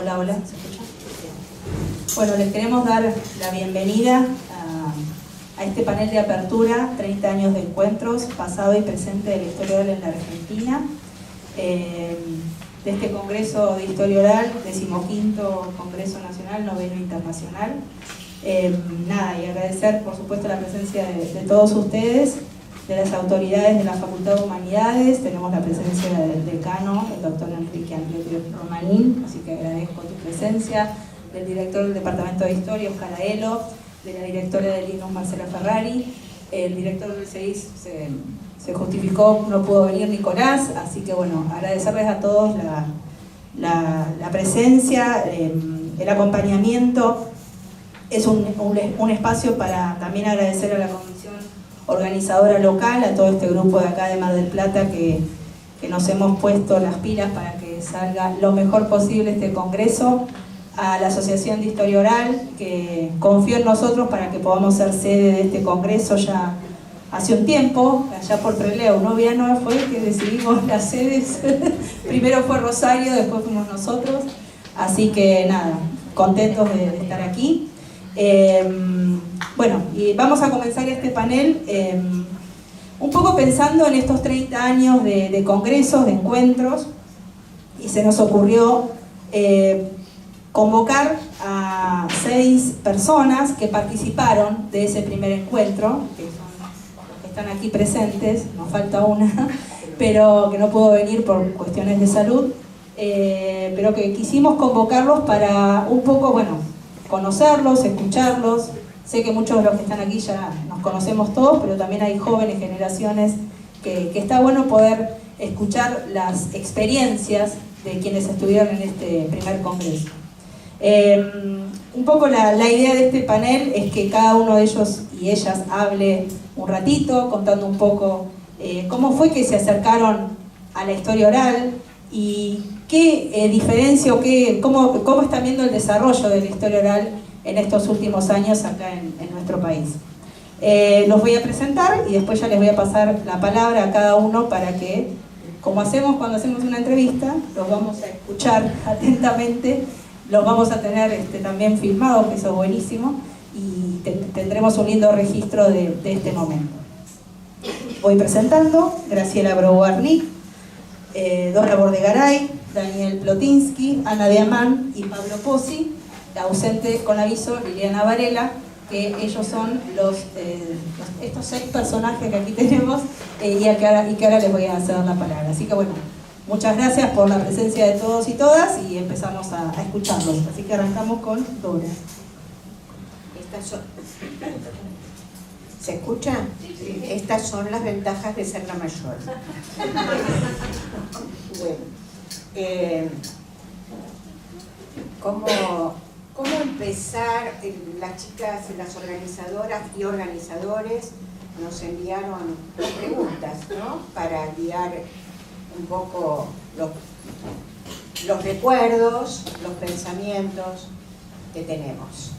Hola, hola, ¿se escucha? Bueno, les queremos dar la bienvenida a este panel de apertura, 30 años de encuentros, pasado y presente de la historia oral en la Argentina, de este Congreso de Historia Oral, 15º Congreso Nacional, 9º Internacional. Y agradecer por supuesto la presencia de todos ustedes, de las autoridades de la Facultad de Humanidades. Tenemos la presencia del decano, el doctor Enrique Ampliotio Romanín, así que agradezco tu presencia, del director del Departamento de Historia, Oscar Aelo, de la directora del INUS, Marcela Ferrari. El director del CEIS se justificó, no pudo venir, Nicolás, así que bueno, agradecerles a todos la presencia, el acompañamiento. Es un espacio para también agradecer a la comisión organizadora local, a todo este grupo de acá de Mar del Plata que nos hemos puesto las pilas para que salga lo mejor posible este congreso, a la Asociación de Historia Oral que confió en nosotros para que podamos ser sede de este congreso ya hace un tiempo, allá por Trelew, ¿no? Viano fue que decidimos las sedes, primero fue Rosario, después fuimos nosotros, así que nada, contentos de estar aquí. Bueno, y vamos a comenzar este panel un poco pensando en estos 30 años de congresos, de encuentros, y se nos ocurrió convocar a 6 personas que participaron de ese primer encuentro, que son los que están aquí presentes, nos falta una, pero que no pudo venir por cuestiones de salud, pero que quisimos convocarlos para un poco, bueno, conocerlos, escucharlos. Sé que muchos de los que están aquí ya nos conocemos todos, pero también hay jóvenes generaciones que está bueno poder escuchar las experiencias de quienes estuvieron en este primer congreso. Un poco la idea de este panel es que cada uno de ellos y ellas hable un ratito, contando un poco cómo fue que se acercaron a la historia oral y qué diferencia o cómo están viendo el desarrollo de la historia oral en estos últimos años acá en nuestro país. Los voy a presentar y después ya les voy a pasar la palabra a cada uno para que, como hacemos cuando hacemos una entrevista, los vamos a escuchar atentamente, los vamos a tener también filmados, que eso es buenísimo, y tendremos un lindo registro de este momento. Voy presentando: Graciela Browarnik, Dora Bordegaray, Daniel Plotinsky, Ana Diamant y Pablo Pozzi. Ausente con aviso Liliana Varela, que ellos son estos 6 personajes que aquí tenemos y que ahora les voy a hacer la palabra. Así que bueno, muchas gracias por la presencia de todos y todas y empezamos a escucharlos. Así que arrancamos con Dora. ¿Se escucha? Sí. Estas son las ventajas de ser la mayor. Bueno, ¿cómo empezar? Las chicas, las organizadoras y organizadores nos enviaron preguntas, ¿no? Para guiar un poco los recuerdos, los pensamientos que tenemos.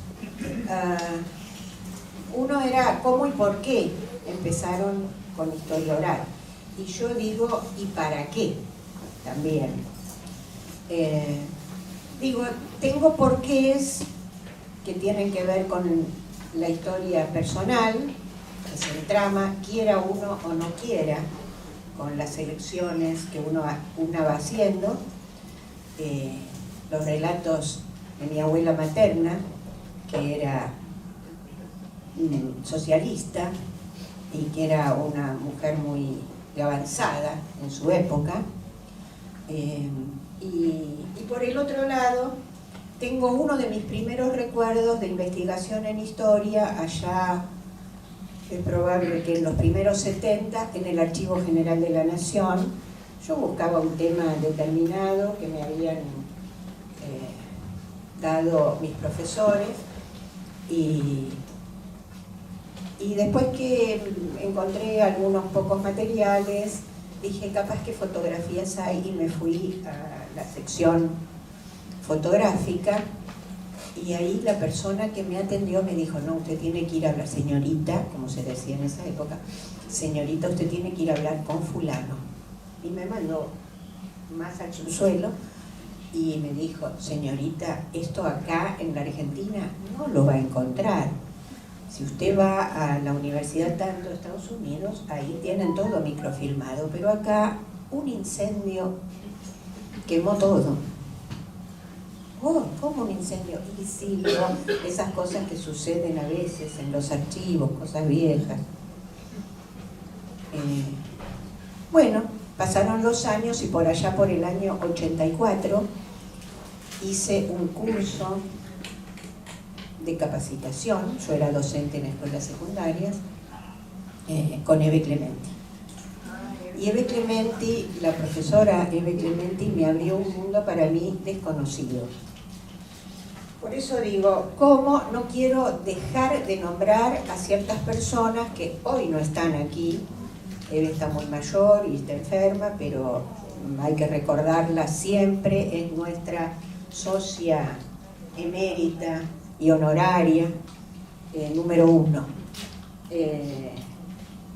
Uno era cómo y por qué empezaron con historia oral. Y yo digo, ¿y para qué? También. Tengo porqués que tienen que ver con la historia personal, que se entrama, quiera uno o no quiera, con las elecciones que una va haciendo, los relatos de mi abuela materna, que era socialista y que era una mujer muy avanzada en su época, y por el otro lado tengo uno de mis primeros recuerdos de investigación en historia allá, es probable que en los primeros 70, en el Archivo General de la Nación. Yo buscaba un tema determinado que me habían dado mis profesores y después que encontré algunos pocos materiales, dije capaz que fotografías hay, y me fui a la sección fotográfica y ahí la persona que me atendió me dijo: no, usted tiene que ir a hablar, señorita, como se decía en esa época, señorita, usted tiene que ir a hablar con fulano. Y me mandó más al subsuelo y me dijo, señorita, esto acá en la Argentina no lo va a encontrar. Si usted va a la Universidad tanto de Estados Unidos, ahí tienen todo microfilmado, pero acá un incendio quemó todo. Oh, ¿cómo un incendio? Y sí, esas cosas que suceden a veces en los archivos, cosas viejas. Bueno, pasaron los años y por allá por el año 84 hice un curso de capacitación, yo era docente en escuelas secundarias, con Eve Clementi. Y Eve Clementi, la profesora Eve Clementi, me abrió un mundo para mí desconocido. Por eso digo, ¿cómo no quiero dejar de nombrar a ciertas personas que hoy no están aquí? Eve está muy mayor y está enferma, pero hay que recordarla siempre, es nuestra socia emérita y honoraria, número 1.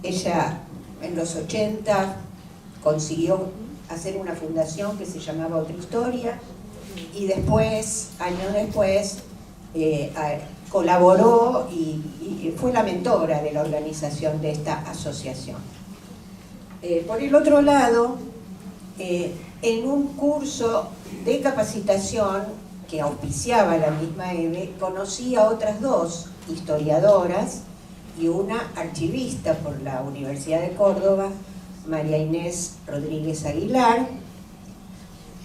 Ella en los 80 consiguió hacer una fundación que se llamaba Otra Historia, y después, años después, colaboró y fue la mentora de la organización de esta asociación. Por el otro lado, en un curso de capacitación que auspiciaba la misma Eve, conocí a otras 2 historiadoras y una archivista por la Universidad de Córdoba, María Inés Rodríguez Aguilar,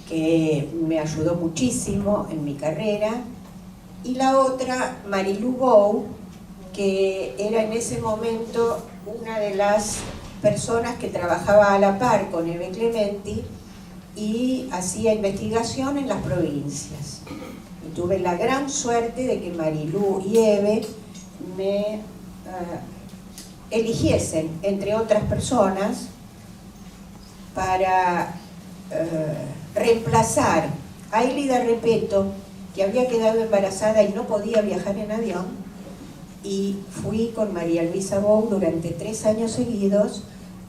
que me ayudó muchísimo en mi carrera, y la otra, Marilú Bou, que era en ese momento una de las personas que trabajaba a la par con Eve Clementi y hacía investigación en las provincias. Y tuve la gran suerte de que Marilú y Eve me eligiesen, entre otras personas, para reemplazar a Elida Repeto, que había quedado embarazada y no podía viajar en avión, y fui con María Luisa Bou durante 3 años seguidos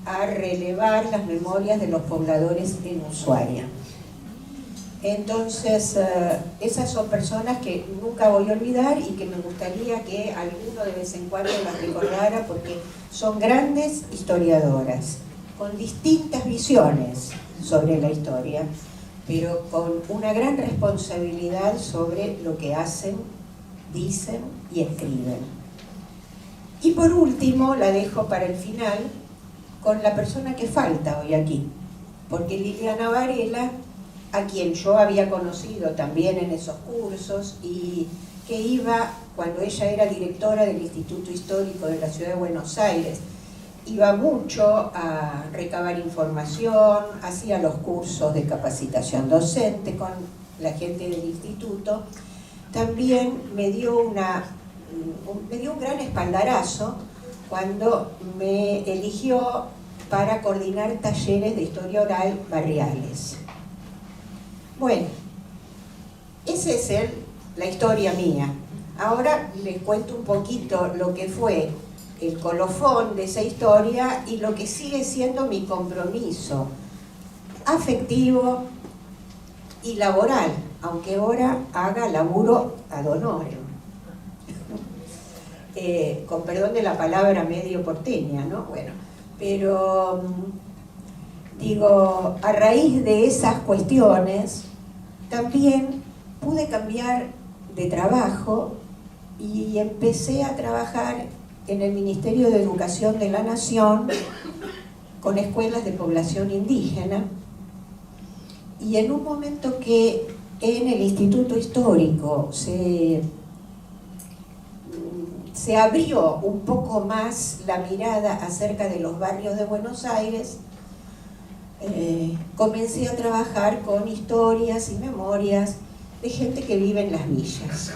a relevar las memorias de los pobladores en Ushuaia. Entonces, esas son personas que nunca voy a olvidar y que me gustaría que alguno de vez en cuando las recordara, porque son grandes historiadoras, con distintas visiones sobre la historia, pero con una gran responsabilidad sobre lo que hacen, dicen y escriben. Y por último, la dejo para el final, con la persona que falta hoy aquí, porque Liliana Varela, a quien yo había conocido también en esos cursos y que iba, cuando ella era directora del Instituto Histórico de la Ciudad de Buenos Aires, iba mucho a recabar información, hacía los cursos de capacitación docente con la gente del instituto, también me dio un gran espaldarazo cuando me eligió para coordinar talleres de historia oral barriales. Bueno, esa es la historia mía. Ahora les cuento un poquito lo que fue el colofón de esa historia y lo que sigue siendo mi compromiso afectivo y laboral, aunque ahora haga laburo ad honorem. Con perdón de la palabra medio porteña, ¿no? Bueno, pero digo, a raíz de esas cuestiones también pude cambiar de trabajo y empecé a trabajar en el Ministerio de Educación de la Nación con escuelas de población indígena, y en un momento que en el Instituto Histórico se abrió un poco más la mirada acerca de los barrios de Buenos Aires, comencé a trabajar con historias y memorias de gente que vive en las villas.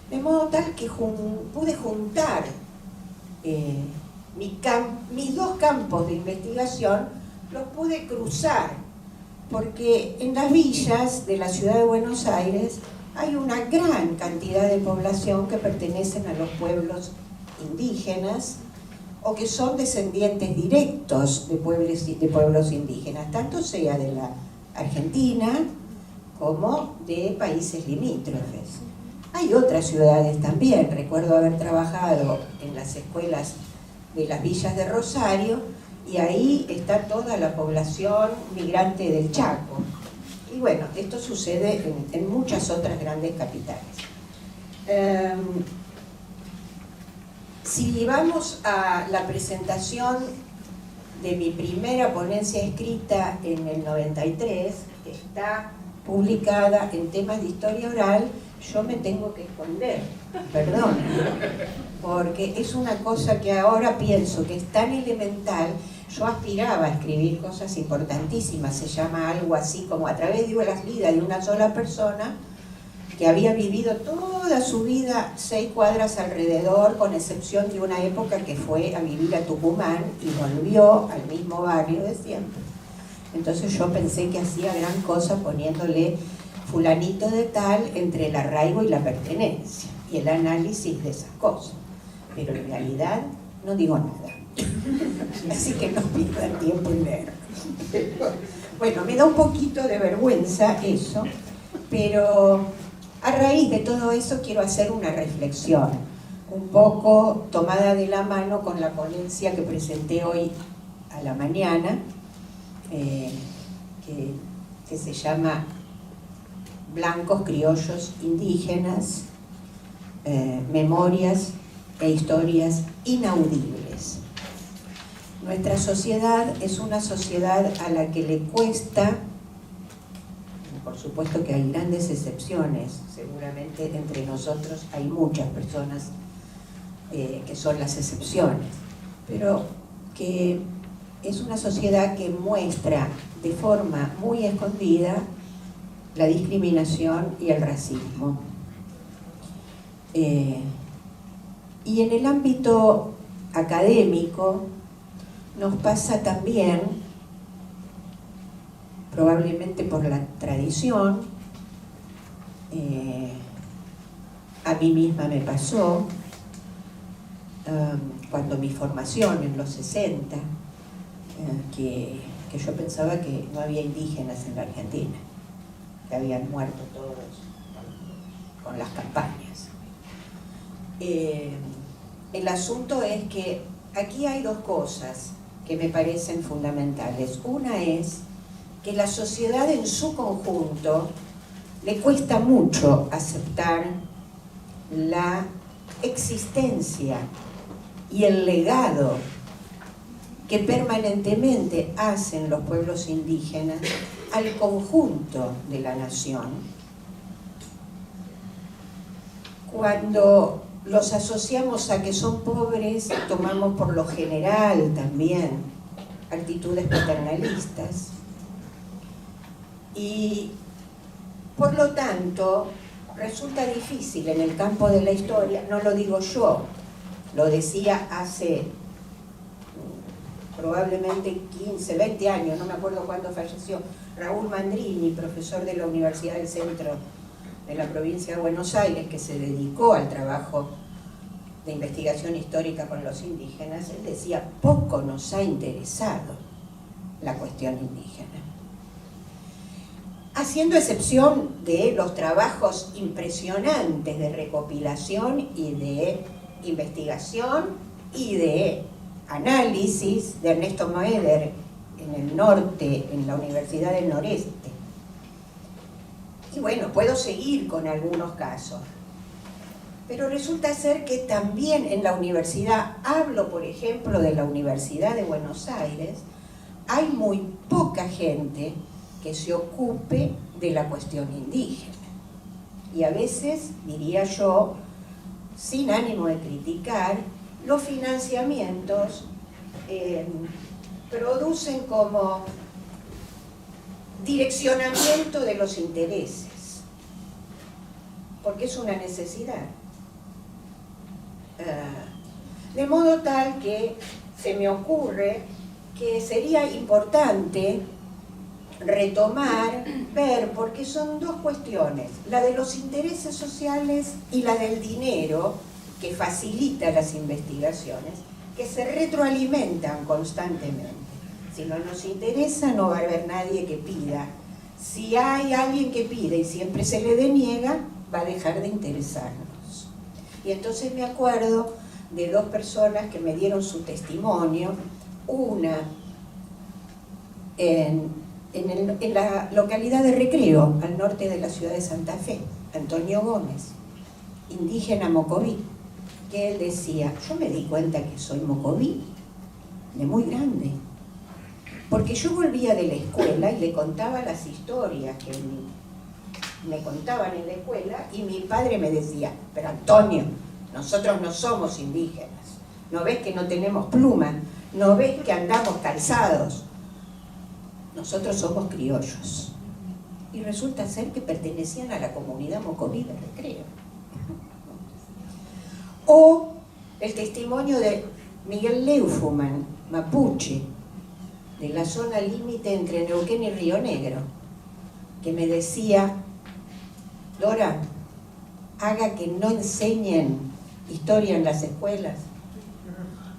De modo tal que pude juntar mis 2 campos de investigación, los pude cruzar, porque en las villas de la ciudad de Buenos Aires hay una gran cantidad de población que pertenecen a los pueblos indígenas o que son descendientes directos de pueblos indígenas, tanto sea de la Argentina como de países limítrofes. Hay otras ciudades también, recuerdo haber trabajado en las escuelas de las villas de Rosario, y ahí está toda la población migrante del Chaco. Y bueno, esto sucede en muchas otras grandes capitales. Si vamos a la presentación de mi primera ponencia escrita en el 93, está publicada en temas de historia oral, yo me tengo que esconder, perdón, porque es una cosa que ahora pienso que es tan elemental. Yo aspiraba a escribir cosas importantísimas, se llama algo así como A través de las vidas de una sola persona, que había vivido toda su vida 6 cuadras alrededor, con excepción de una época que fue a vivir a Tucumán y volvió al mismo barrio de siempre. Entonces yo pensé que hacía gran cosa poniéndole fulanito de tal entre el arraigo y la pertenencia y el análisis de esas cosas. Pero en realidad no digo nada. Así que no pierdan tiempo en leer. Bueno, me da un poquito de vergüenza eso, pero a raíz de todo eso quiero hacer una reflexión, un poco tomada de la mano con la ponencia que presenté hoy a la mañana, que se llama Blancos, Criollos, Indígenas, Memorias e Historias Inaudibles. Nuestra sociedad es una sociedad a la que le cuesta, por supuesto que hay grandes excepciones, seguramente entre nosotros hay muchas personas que son las excepciones, pero que es una sociedad que muestra de forma muy escondida la discriminación y el racismo. Y en el ámbito académico nos pasa también, probablemente por la tradición, a mí misma me pasó, cuando mi formación en los 60, que yo pensaba que no había indígenas en la Argentina, que habían muerto todos con las campañas. El asunto es que aquí hay dos cosas que me parecen fundamentales. Una es que la sociedad en su conjunto le cuesta mucho aceptar la existencia y el legado que permanentemente hacen los pueblos indígenas al conjunto de la nación. Cuando los asociamos a que son pobres, tomamos por lo general también actitudes paternalistas. Y por lo tanto resulta difícil en el campo de la historia, no lo digo yo, lo decía hace probablemente 15, 20 años, no me acuerdo cuándo falleció, Raúl Mandrini, profesor de la Universidad del Centro de la provincia de Buenos Aires, que se dedicó al trabajo de investigación histórica con los indígenas. Él decía, poco nos ha interesado la cuestión indígena. Haciendo excepción de los trabajos impresionantes de recopilación y de investigación y de análisis de Ernesto Moeder en el norte, en la Universidad del Noreste. Y bueno, puedo seguir con algunos casos. Pero resulta ser que también en la universidad, hablo por ejemplo de la Universidad de Buenos Aires, hay muy poca gente que se ocupe de la cuestión indígena. Y a veces, diría yo, sin ánimo de criticar, los financiamientos producen como direccionamiento de los intereses, porque es una necesidad. De modo tal que se me ocurre que sería importante retomar, ver, porque son dos cuestiones, la de los intereses sociales y la del dinero que facilita las investigaciones, que se retroalimentan constantemente. Si no nos interesa, no va a haber nadie que pida Si hay alguien que pide y siempre se le deniega, va a dejar de interesarnos. Y entonces me acuerdo de dos personas que me dieron su testimonio, una en la localidad de Recreo, al norte de la ciudad de Santa Fe, Antonio Gómez, indígena mocoví, que él decía, yo me di cuenta que soy mocoví, de muy grande, porque yo volvía de la escuela y le contaba las historias que me contaban en la escuela, y mi padre me decía, pero Antonio, nosotros no somos indígenas, ¿no ves que no tenemos pluma? ¿No ves que andamos calzados? Nosotros somos criollos. Y resulta ser que pertenecían a la comunidad mocoví de Recreo. O el testimonio de Miguel Leufuman, mapuche, de la zona límite entre Neuquén y Río Negro, que me decía, Dora, haga que no enseñen historia en las escuelas,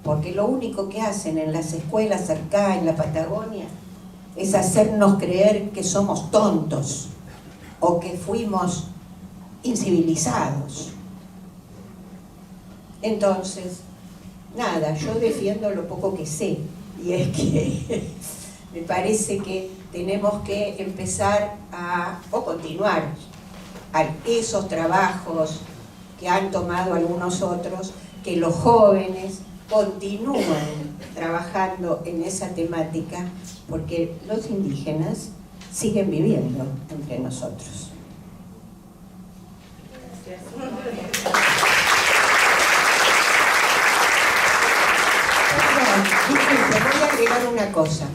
porque lo único que hacen en las escuelas acá en la Patagonia es hacernos creer que somos tontos o que fuimos incivilizados. Entonces, nada, yo defiendo lo poco que sé, y es que me parece que tenemos que empezar o continuar esos trabajos que han tomado algunos otros, que los jóvenes continúan trabajando en esa temática, porque los indígenas siguen viviendo entre nosotros. Voy a agregar una cosa.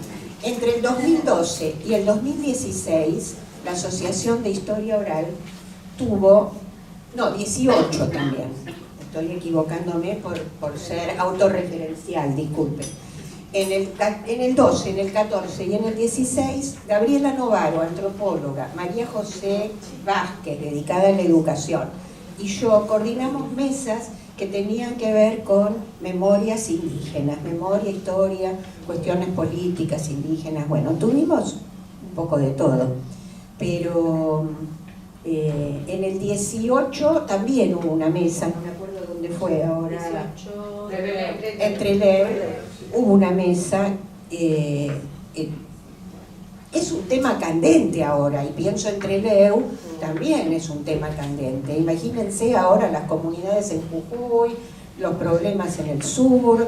Entre el 2012 y el 2016, la Asociación de Historia Oral tuvo, 18 también, estoy equivocándome por ser autorreferencial, disculpen. En el 12, en el 14 y en el 16, Gabriela Novaro, antropóloga, María José Vázquez, dedicada a la educación, y yo coordinamos mesas que tenían que ver con memorias indígenas, memoria, historia, cuestiones políticas indígenas. Bueno, tuvimos un poco de todo, pero en el 18 también hubo una mesa, no me acuerdo dónde fue ahora, entre hubo una mesa. Es un tema candente ahora, y pienso en Trelew, también es un tema candente. Imagínense ahora las comunidades en Jujuy, los problemas en el sur,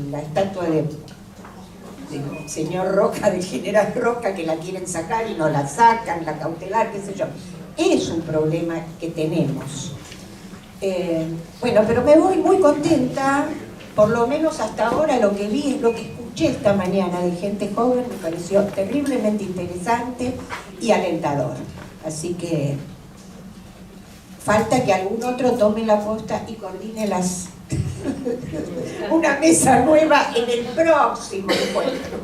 la estatua del señor Roca, del general Roca, que la quieren sacar y no la sacan, la cautelar, qué sé yo. Es un problema que tenemos. Bueno, pero me voy muy contenta, por lo menos hasta ahora lo que vi, lo que escuché esta mañana de gente joven me pareció terriblemente interesante y alentador. Así que falta que algún otro tome la posta y coordine una mesa nueva en el próximo encuentro.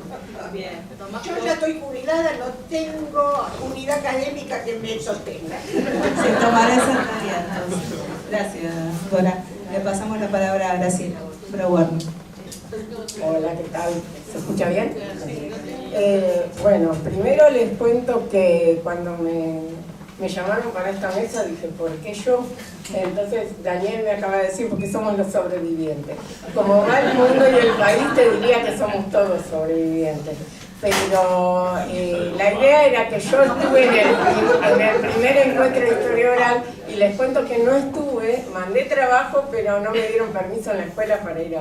Yo ya estoy jubilada, no tengo unidad académica que me sostenga. Se tomará esa tarea entonces. Gracias, Dora. Le pasamos la palabra a Graciela Brauer. Hola, ¿qué tal? ¿Se escucha bien? Bueno, primero les cuento que cuando me llamaron para esta mesa dije, ¿por qué yo? Entonces Daniel me acaba de decir, porque somos los sobrevivientes. Como va el mundo y el país, te diría que somos todos sobrevivientes. Pero la idea era que yo estuve en el primer encuentro de historia oral, y les cuento que no estuve, mandé trabajo, pero no me dieron permiso en la escuela para ir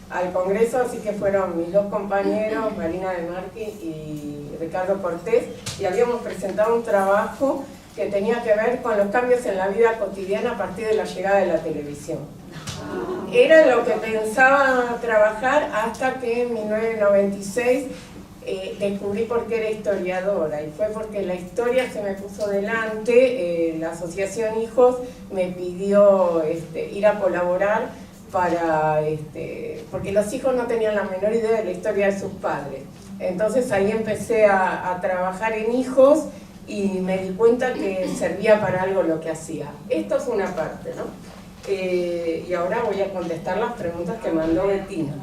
al congreso, así que fueron mis dos compañeros, Marina de Marqui y Ricardo Cortés, y habíamos presentado un trabajo que tenía que ver con los cambios en la vida cotidiana a partir de la llegada de la televisión. Era lo que pensaba trabajar hasta que en 1996 descubrí por qué era historiadora, y fue porque la historia se me puso delante. La asociación Hijos me pidió ir a colaborar porque los hijos no tenían la menor idea de la historia de sus padres. Entonces ahí empecé a trabajar en Hijos y me di cuenta que servía para algo lo que hacía. Esto es una parte, ¿no? Y ahora voy a contestar las preguntas que mandó Bettina.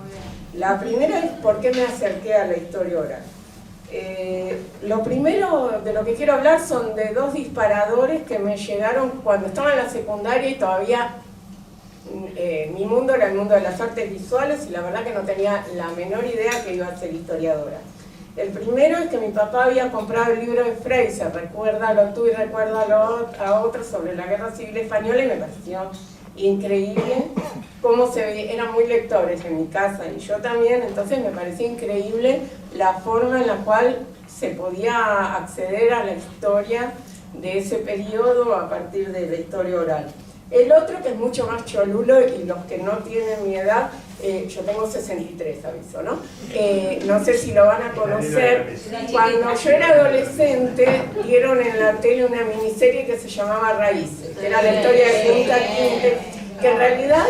La primera es por qué me acerqué a la historia oral. Lo primero de lo que quiero hablar son de dos disparadores que me llegaron cuando estaba en la secundaria y todavía mi mundo era el mundo de las artes visuales y la verdad que no tenía la menor idea que iba a ser historiadora. El primero es que mi papá había comprado el libro de Freyser, Recuérdalo tú y recuérdalo a otros, sobre la Guerra Civil Española, y me pareció increíble cómo se veía. Eran muy lectores en mi casa y yo también, entonces me pareció increíble la forma en la cual se podía acceder a la historia de ese periodo a partir de la historia oral. El otro, que es mucho más cholulo, y los que no tienen mi edad, yo tengo 63, aviso, ¿no? No sé si lo van a conocer. Cuando yo era adolescente, dieron en la tele una miniserie que se llamaba Raíces, que era la historia de Kunta Kinte, que en realidad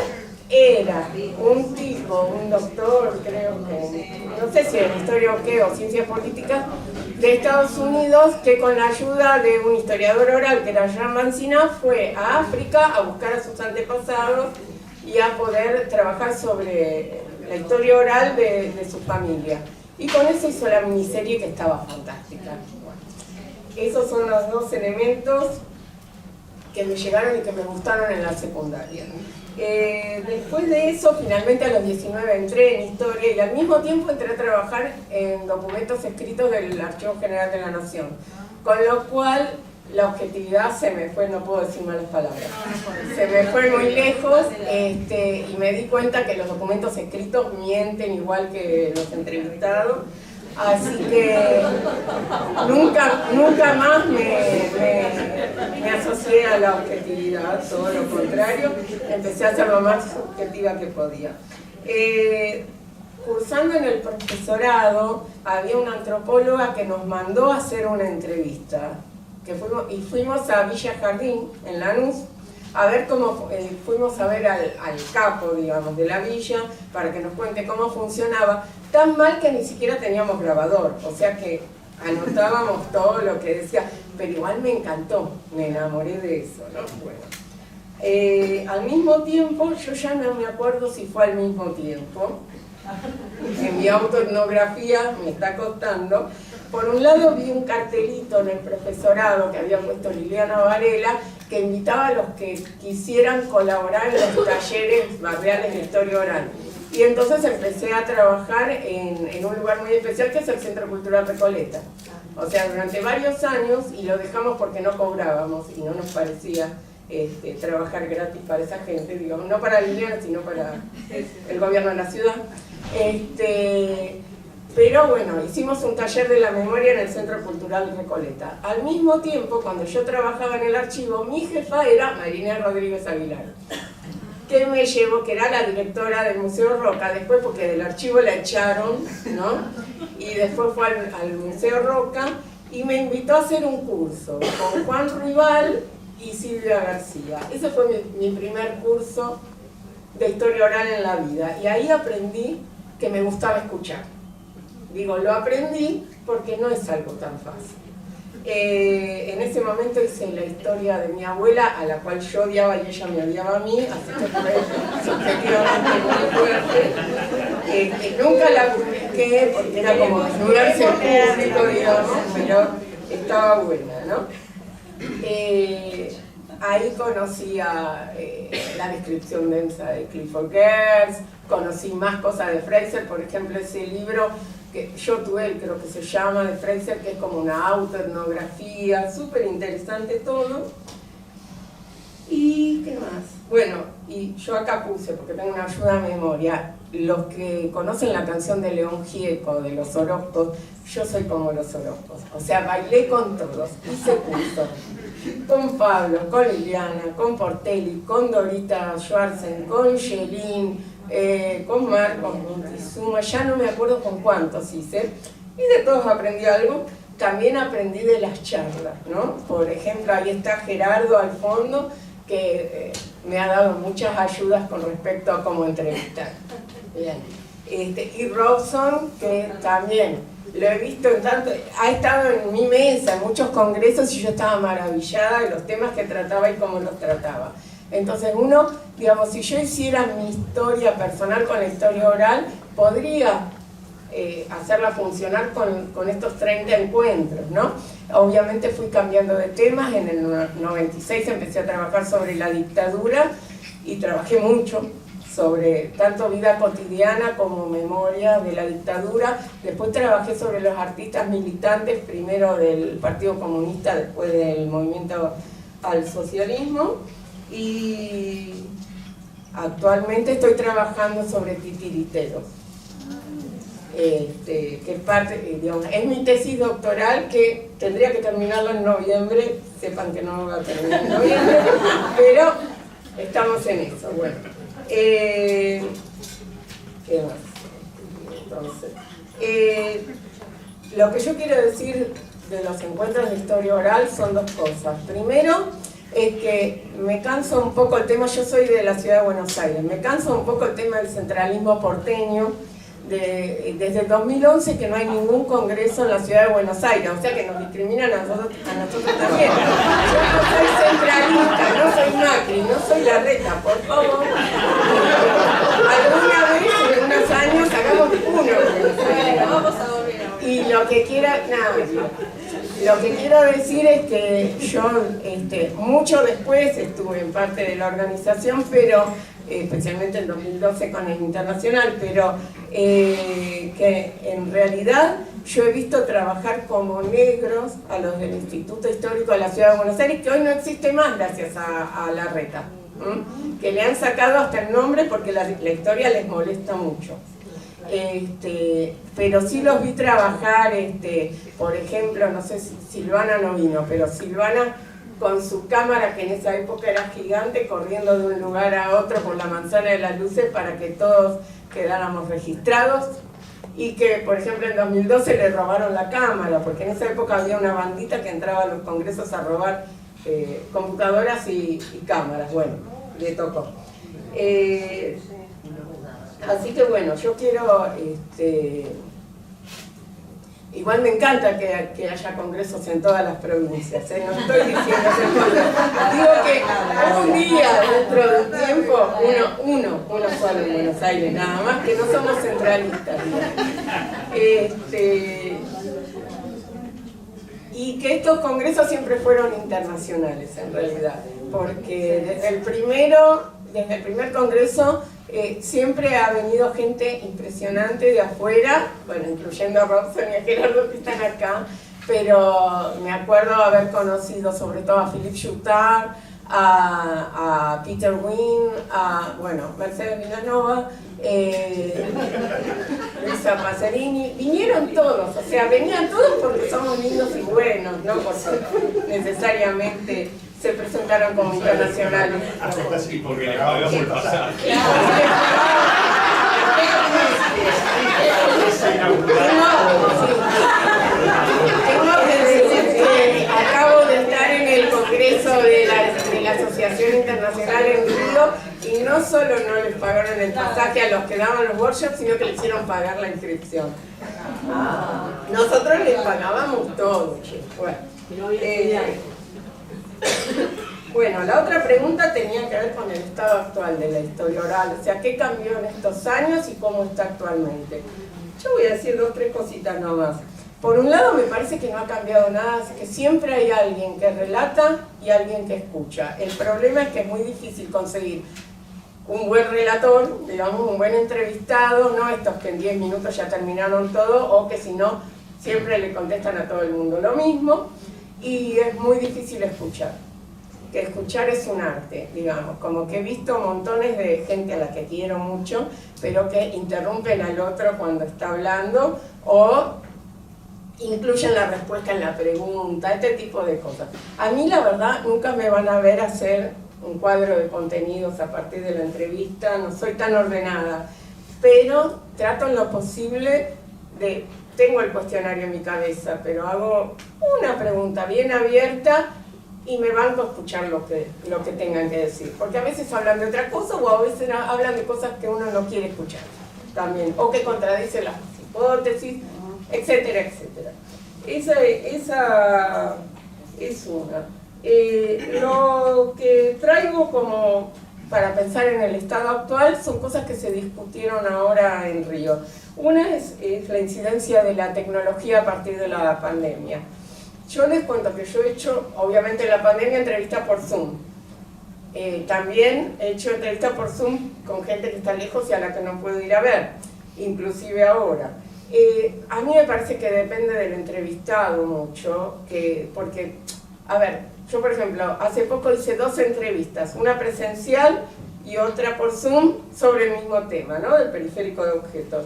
era un tipo, un doctor, creo que, no sé si era historia o qué, o ciencias políticas, de Estados Unidos, que con la ayuda de un historiador oral, que era Jean Mancina, fue a África a buscar a sus antepasados y a poder trabajar sobre la historia oral de su familia. Y con eso hizo la miniserie, que estaba fantástica. Bueno, esos son los dos elementos que me llegaron y que me gustaron en la secundaria. Después de eso, finalmente a los 19 entré en historia y al mismo tiempo entré a trabajar en documentos escritos del Archivo General de la Nación, con lo cual la objetividad se me fue, no puedo decir malas palabras, se me fue muy lejos, y me di cuenta que los documentos escritos mienten igual que los entrevistados. Así que nunca más me asocié a la objetividad, todo lo contrario, empecé a ser lo más objetiva que podía. Cursando en el profesorado, había una antropóloga que nos mandó a hacer una entrevista, fuimos a Villa Jardín, en Lanús, a ver cómo, fuimos a ver al capo, digamos, de la villa, para que nos cuente cómo funcionaba, tan mal que ni siquiera teníamos grabador, o sea que anotábamos todo lo que decía, pero igual me encantó, me enamoré de eso, ¿no? Bueno, al mismo tiempo, yo ya no me acuerdo si fue al mismo tiempo, en mi autoetnografía me está costando. Por un lado vi un cartelito en el profesorado que había puesto Liliana Varela, que invitaba a los que quisieran colaborar en los talleres barriales de historia oral. Y entonces empecé a trabajar en un lugar muy especial, que es el Centro Cultural Recoleta. O sea, durante varios años, y lo dejamos porque no cobrábamos y no nos parecía trabajar gratis para esa gente, digamos, no para Liliana, sino para el gobierno de la ciudad. Pero bueno, hicimos un taller de la memoria en el Centro Cultural Recoleta. Al mismo tiempo, cuando yo trabajaba en el archivo, mi jefa era Marina Rodríguez Aguilar, que me llevó, que era la directora del Museo Roca, después porque del archivo la echaron, ¿no? Y después fue al Museo Roca y me invitó a hacer un curso con Juan Ruibal y Silvia García. Ese fue mi primer curso de historia oral en la vida. Y ahí aprendí que me gustaba escuchar. Digo, lo aprendí porque no es algo tan fácil. En ese momento hice la historia de mi abuela, a la cual yo odiaba y ella me odiaba a mí, así que fue subjetivamente muy fuerte. Nunca la publiqué porque era como desnudarse en público, digamos, pero estaba buena, ¿no? Ahí conocí la descripción densa de Clifford Geertz, conocí más cosas de Freyser, por ejemplo, ese libro que yo tuve, creo que se llama, de Freyser, que es como una autoetnografía, súper interesante todo. ¿Y qué más? Bueno, y yo acá puse, porque tengo una ayuda de memoria, los que conocen la canción de León Gieco, de los Orozcos, yo soy como los Orozcos, o sea, bailé con todos, hice curso, con Pablo, con Liliana, con Portelli, con Dorita Schwarzen, con Yelín, con Marcos Montezuma, ya no me acuerdo con cuántos hice, y de todos aprendí algo. También aprendí de las charlas, ¿no? Por ejemplo, ahí está Gerardo al fondo, que me ha dado muchas ayudas con respecto a cómo entrevistar. Bien. Y Robson, que también lo he visto en tanto, ha estado en mi mesa, en muchos congresos, y yo estaba maravillada de los temas que trataba y cómo los trataba. Entonces uno, digamos, si yo hiciera mi historia personal con la historia oral, podría hacerla funcionar con estos 30 encuentros, ¿no? Obviamente fui cambiando de temas. En el 96 empecé a trabajar sobre la dictadura y trabajé mucho sobre tanto vida cotidiana como memoria de la dictadura. Después trabajé sobre los artistas militantes, primero del Partido Comunista, después del movimiento al socialismo, y actualmente estoy trabajando sobre titiriteros. Que es parte, digamos, es mi tesis doctoral, que tendría que terminarla en noviembre. Sepan que no va a terminar en noviembre, pero estamos en eso. Bueno, ¿qué más? Entonces, lo que yo quiero decir de los encuentros de historia oral son dos cosas. Primero, es que me cansa un poco el tema, yo soy de la ciudad de Buenos Aires, me cansa un poco el tema del centralismo porteño. Desde el 2011 que no hay ningún congreso en la ciudad de Buenos Aires, o sea que nos discriminan a nosotros también. Yo no soy centralista, no soy Macri, no soy Larreta, por favor. Alguna vez, en unos años, hagamos uno. Y lo que quiero decir es que yo, mucho después estuve en parte de la organización, pero especialmente en 2012 con el Internacional, pero que en realidad yo he visto trabajar como negros a los del Instituto Histórico de la Ciudad de Buenos Aires, que hoy no existe más gracias a Larreta, que le han sacado hasta el nombre porque la historia les molesta mucho. Pero sí los vi trabajar, por ejemplo, no sé si Silvana no vino, pero Silvana con su cámara, que en esa época era gigante, corriendo de un lugar a otro por la manzana de las luces para que todos quedáramos registrados, y que, por ejemplo, en 2012 le robaron la cámara, porque en esa época había una bandita que entraba a los congresos a robar computadoras y cámaras. Bueno, le tocó. Así que bueno, yo quiero... igual me encanta que haya congresos en todas las provincias, no estoy diciendo digo que un día, dentro de un tiempo, uno solo en Buenos Aires, nada más, que no somos centralistas. Y que estos congresos siempre fueron internacionales, en realidad, porque desde el primer congreso siempre ha venido gente impresionante de afuera, bueno, incluyendo a Robson y a Gerardo que están acá, pero me acuerdo haber conocido sobre todo a Philippe Joutard, a Peter Wynn, a, bueno, Mercedes Villanova, Luisa Pacerini, vinieron todos, o sea, venían todos porque somos lindos y buenos, no porque necesariamente se presentaron como internacionales. Sí, porque le acabamos de pasar. Tengo que decir que acabo de estar en el congreso de la Asociación Internacional en Río, y no solo no les pagaron el pasaje a los que daban los workshops, sino que les hicieron pagar la inscripción. Nosotros les pagábamos todo. Bueno, la otra pregunta tenía que ver con el estado actual de la historia oral, o sea, ¿qué cambió en estos años y cómo está actualmente? Yo voy a decir 2 o 3 cositas nomás. Por un lado, me parece que no ha cambiado nada, es que siempre hay alguien que relata y alguien que escucha. El problema es que es muy difícil conseguir un buen relator, digamos, un buen entrevistado, no estos que en 10 minutos ya terminaron todo, o que si no, siempre le contestan a todo el mundo lo mismo. Y es muy difícil escuchar, que escuchar es un arte, digamos, como que he visto montones de gente a la que quiero mucho, pero que interrumpen al otro cuando está hablando, o incluyen la respuesta en la pregunta, este tipo de cosas. A mí la verdad nunca me van a ver hacer un cuadro de contenidos a partir de la entrevista, no soy tan ordenada, pero trato en lo posible de... Tengo el cuestionario en mi cabeza, pero hago una pregunta bien abierta y me banco a escuchar lo que tengan que decir. Porque a veces hablan de otra cosa o a veces hablan de cosas que uno no quiere escuchar también, o que contradicen las hipótesis, etcétera, etcétera. Esa es una. Lo que traigo como para pensar en el estado actual son cosas que se discutieron ahora en Río. Una es la incidencia de la tecnología a partir de la pandemia. Yo les cuento que yo he hecho, obviamente en la pandemia, entrevistas por Zoom. También he hecho entrevistas por Zoom con gente que está lejos y a la que no puedo ir a ver, inclusive ahora. A mí me parece que depende del entrevistado mucho, porque, a ver, yo por ejemplo, hace poco hice 2 entrevistas, una presencial y otra por Zoom sobre el mismo tema, ¿no? Del periférico de objetos.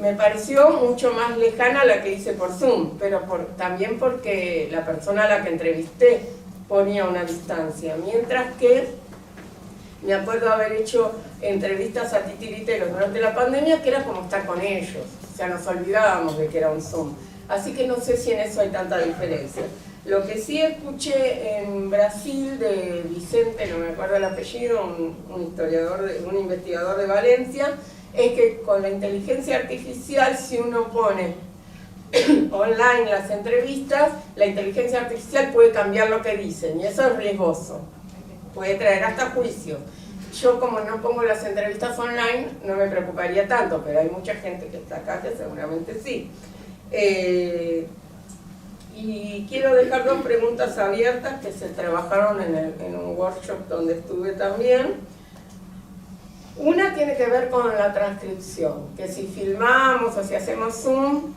Me pareció mucho más lejana la que hice por Zoom, pero también porque la persona a la que entrevisté ponía una distancia, mientras que me acuerdo haber hecho entrevistas a titiriteros durante la pandemia que era como estar con ellos, o sea, nos olvidábamos de que era un Zoom, así que no sé si en eso hay tanta diferencia. Lo que sí escuché en Brasil de Vicente, no me acuerdo el apellido, un investigador de Valencia, es que con la inteligencia artificial, si uno pone online las entrevistas, la inteligencia artificial puede cambiar lo que dicen y eso es riesgoso, puede traer hasta juicio. Yo como no pongo las entrevistas online no me preocuparía tanto, pero hay mucha gente que está acá que seguramente sí. Y quiero dejar 2 preguntas abiertas que se trabajaron en un workshop donde estuve también. Una tiene que ver con la transcripción, que si filmamos o si hacemos Zoom,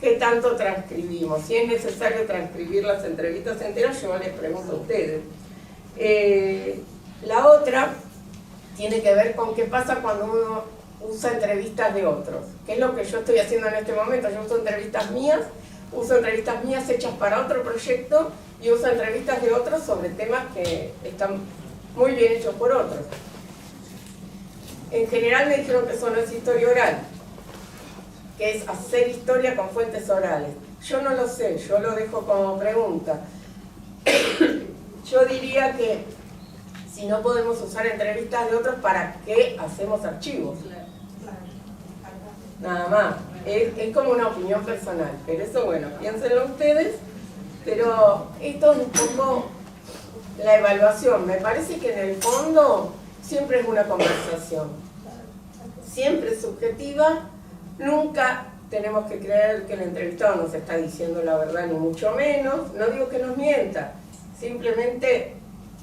¿qué tanto transcribimos? Si es necesario transcribir las entrevistas enteras, yo les pregunto a ustedes. La otra tiene que ver con qué pasa cuando uno usa entrevistas de otros, que es lo que yo estoy haciendo en este momento. Yo uso entrevistas mías hechas para otro proyecto y uso entrevistas de otros sobre temas que están muy bien hechos por otros. En general me dijeron que eso no es historia oral, que es hacer historia con fuentes orales. Yo no lo sé, yo lo dejo como pregunta. Yo diría que si no podemos usar entrevistas de otros, ¿para qué hacemos archivos? Nada más. Es como una opinión personal, pero eso, bueno, piénsenlo ustedes. Pero esto es un poco la evaluación. Me parece que en el fondo siempre es una conversación. Siempre es subjetiva. Nunca tenemos que creer que el entrevistado nos está diciendo la verdad, ni mucho menos. No digo que nos mienta, simplemente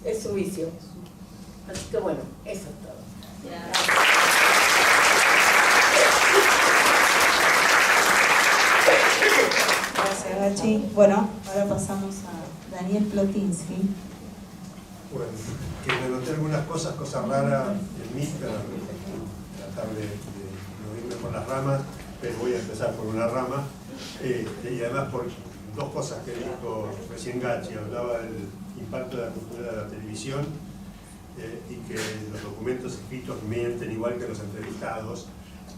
es su vicio. Así que bueno, eso es todo. Gracias, Gachi. Bueno, ahora pasamos a Daniel Plotinsky. Bueno, que me noté algunas cosas raras en mí, para tratar de no irme por las ramas, pero voy a empezar por una rama, y además por 2 cosas que dijo recién Gachi. Hablaba del impacto de la cultura de la televisión y que los documentos escritos mienten igual que los entrevistados,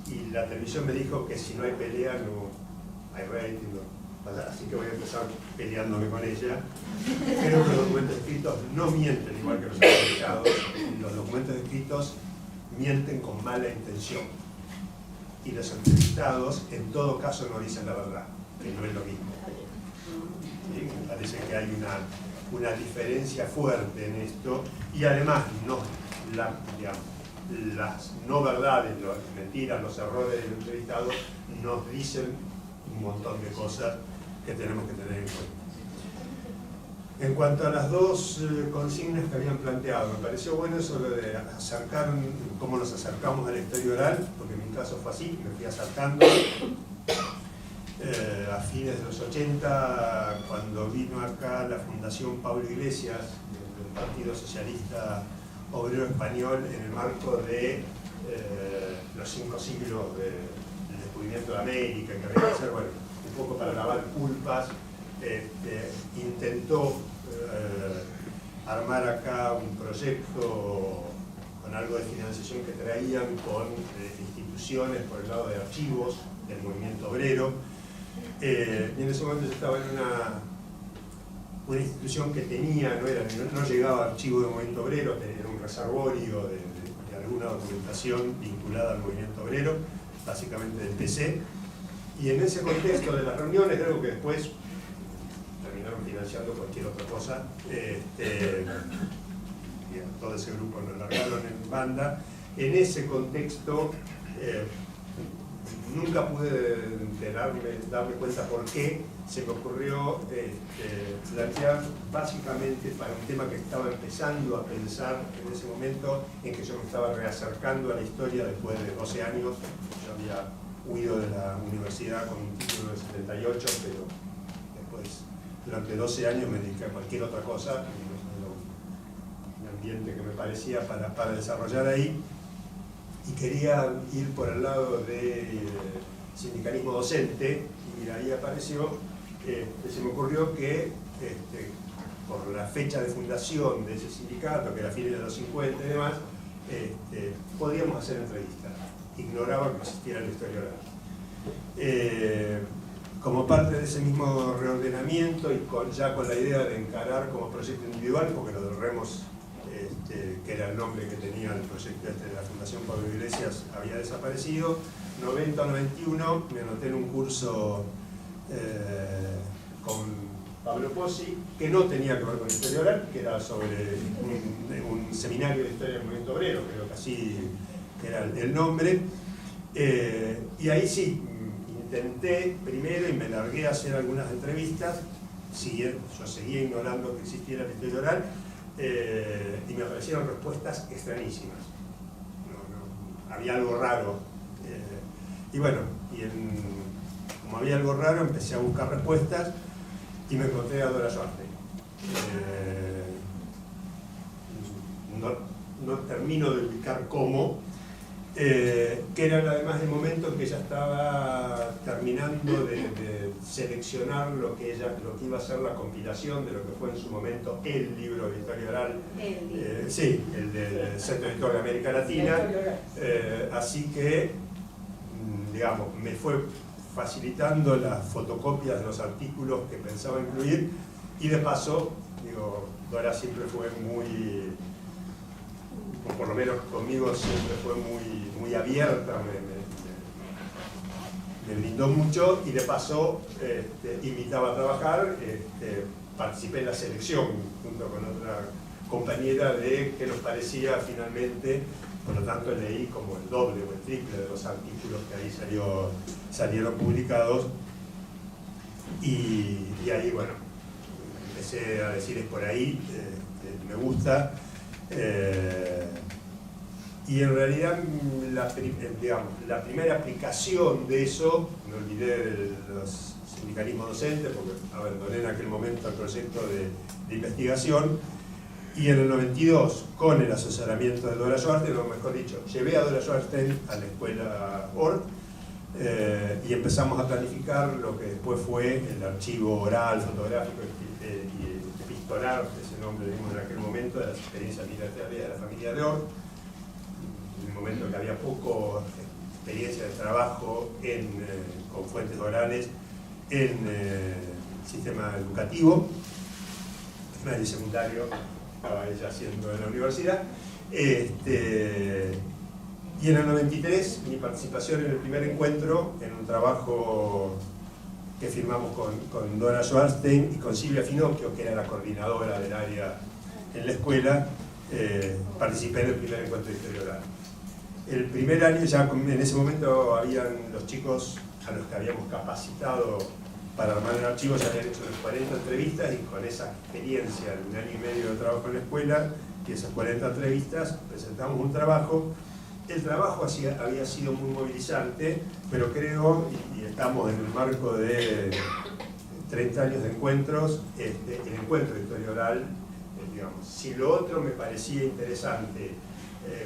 y la televisión me dijo que si no hay pelea no hay rating, así que voy a empezar peleándome con ella. Creo que los documentos escritos no mienten igual que los entrevistados. Los documentos escritos mienten con mala intención y los entrevistados en todo caso no dicen la verdad, que no es lo mismo. ¿Sí? Me parece que hay una diferencia fuerte en esto, y además las no verdades, las mentiras, los errores del entrevistado nos dicen un montón de cosas que tenemos que tener en cuenta. En cuanto a las 2 consignas que habían planteado, me pareció bueno eso de acercar, cómo nos acercamos a la historia oral, porque en mi caso fue así, me fui acercando. A fines de los 80, cuando vino acá la Fundación Pablo Iglesias, del Partido Socialista Obrero Español, en el marco de los 5 siglos del descubrimiento de América, que había que hacer, bueno, un poco para lavar culpas, intentó armar acá un proyecto con algo de financiación que traían con instituciones por el lado de archivos del movimiento obrero. Y en ese momento yo estaba en una institución que tenía, no llegaba a archivo del movimiento obrero, tenía un reservorio de alguna documentación vinculada al movimiento obrero, básicamente del PC, y en ese contexto de las reuniones, algo que después terminaron financiando cualquier otra cosa, y a todo ese grupo nos largaron en banda. En ese contexto nunca pude darme cuenta por qué se me ocurrió plantear básicamente para un tema que estaba empezando a pensar en ese momento, en que yo me estaba reacercando a la historia después de 12 años. Yo había huido de la universidad con un título de 78, pero después durante 12 años me dediqué a cualquier otra cosa, un ambiente que me parecía para desarrollar ahí, y quería ir por el lado de sindicalismo docente, y ahí apareció, se me ocurrió que por la fecha de fundación de ese sindicato, que era fines de los 50 y demás, podíamos hacer entrevistas. Ignoraba que existiera la historia oral. Como parte de ese mismo reordenamiento y ya con la idea de encarar como proyecto individual, porque lo del Remos, que era el nombre que tenía el proyecto de la Fundación Pablo Iglesias, había desaparecido, 90-91 me anoté en un curso con Pablo Pozzi, que no tenía que ver con historia oral, que era sobre un seminario de historia del movimiento obrero, creo que así era el nombre, y ahí sí, intenté primero y me largué a hacer algunas entrevistas. Yo seguía ignorando que existiera la historia oral, y me aparecieron respuestas extrañísimas. Había algo raro. Y bueno, como había algo raro, empecé a buscar respuestas y me encontré a Dora Schwartzstein. No termino de ubicar cómo, que era además el momento en que ella estaba terminando de seleccionar lo que iba a ser la compilación de lo que fue en su momento el libro de historia oral, sí, el del Centro Editor de América Latina, así que, digamos, me fue facilitando las fotocopias de los artículos que pensaba incluir, y de paso, digo, Dora siempre fue muy, o por lo menos conmigo siempre fue muy abierta, me brindó mucho, y de paso invitaba a trabajar. Participé en la selección junto con otra compañera de qué nos parecía finalmente, por lo tanto leí como el doble o el triple de los artículos que ahí salieron publicados, y ahí, bueno, empecé a decir, es por ahí, me gusta. Y en realidad la primera aplicación de eso, me olvidé de los sindicalismos docentes porque abandoné en aquel momento el proyecto de investigación, y en el 92, con el asesoramiento de Dora Schwartzstein, o mejor dicho, llevé a Dora Schwartzstein a la escuela ORT, y empezamos a planificar lo que después fue el archivo oral, fotográfico y epistolar, ese nombre le dimos en aquel momento, de las experiencias literarias de la familia de ORT, en el momento que había poco experiencia de trabajo con fuentes orales en el sistema educativo, primario y secundario, estaba ella haciendo en la universidad. Y en el 93, mi participación en el primer encuentro, en un trabajo que firmamos con Dora Schwartzstein y con Silvia Finocchio, que era la coordinadora del área en la escuela, participé en el primer encuentro de historia oral. El primer año, ya en ese momento, habían los chicos a los que habíamos capacitado para armar el archivo, ya habían hecho unas 40 entrevistas, y con esa experiencia de un año y medio de trabajo en la escuela y esas 40 entrevistas presentamos un trabajo. El trabajo había sido muy movilizante, pero creo, y estamos en el marco de 30 años de encuentros, el encuentro de historia oral, digamos, si lo otro me parecía interesante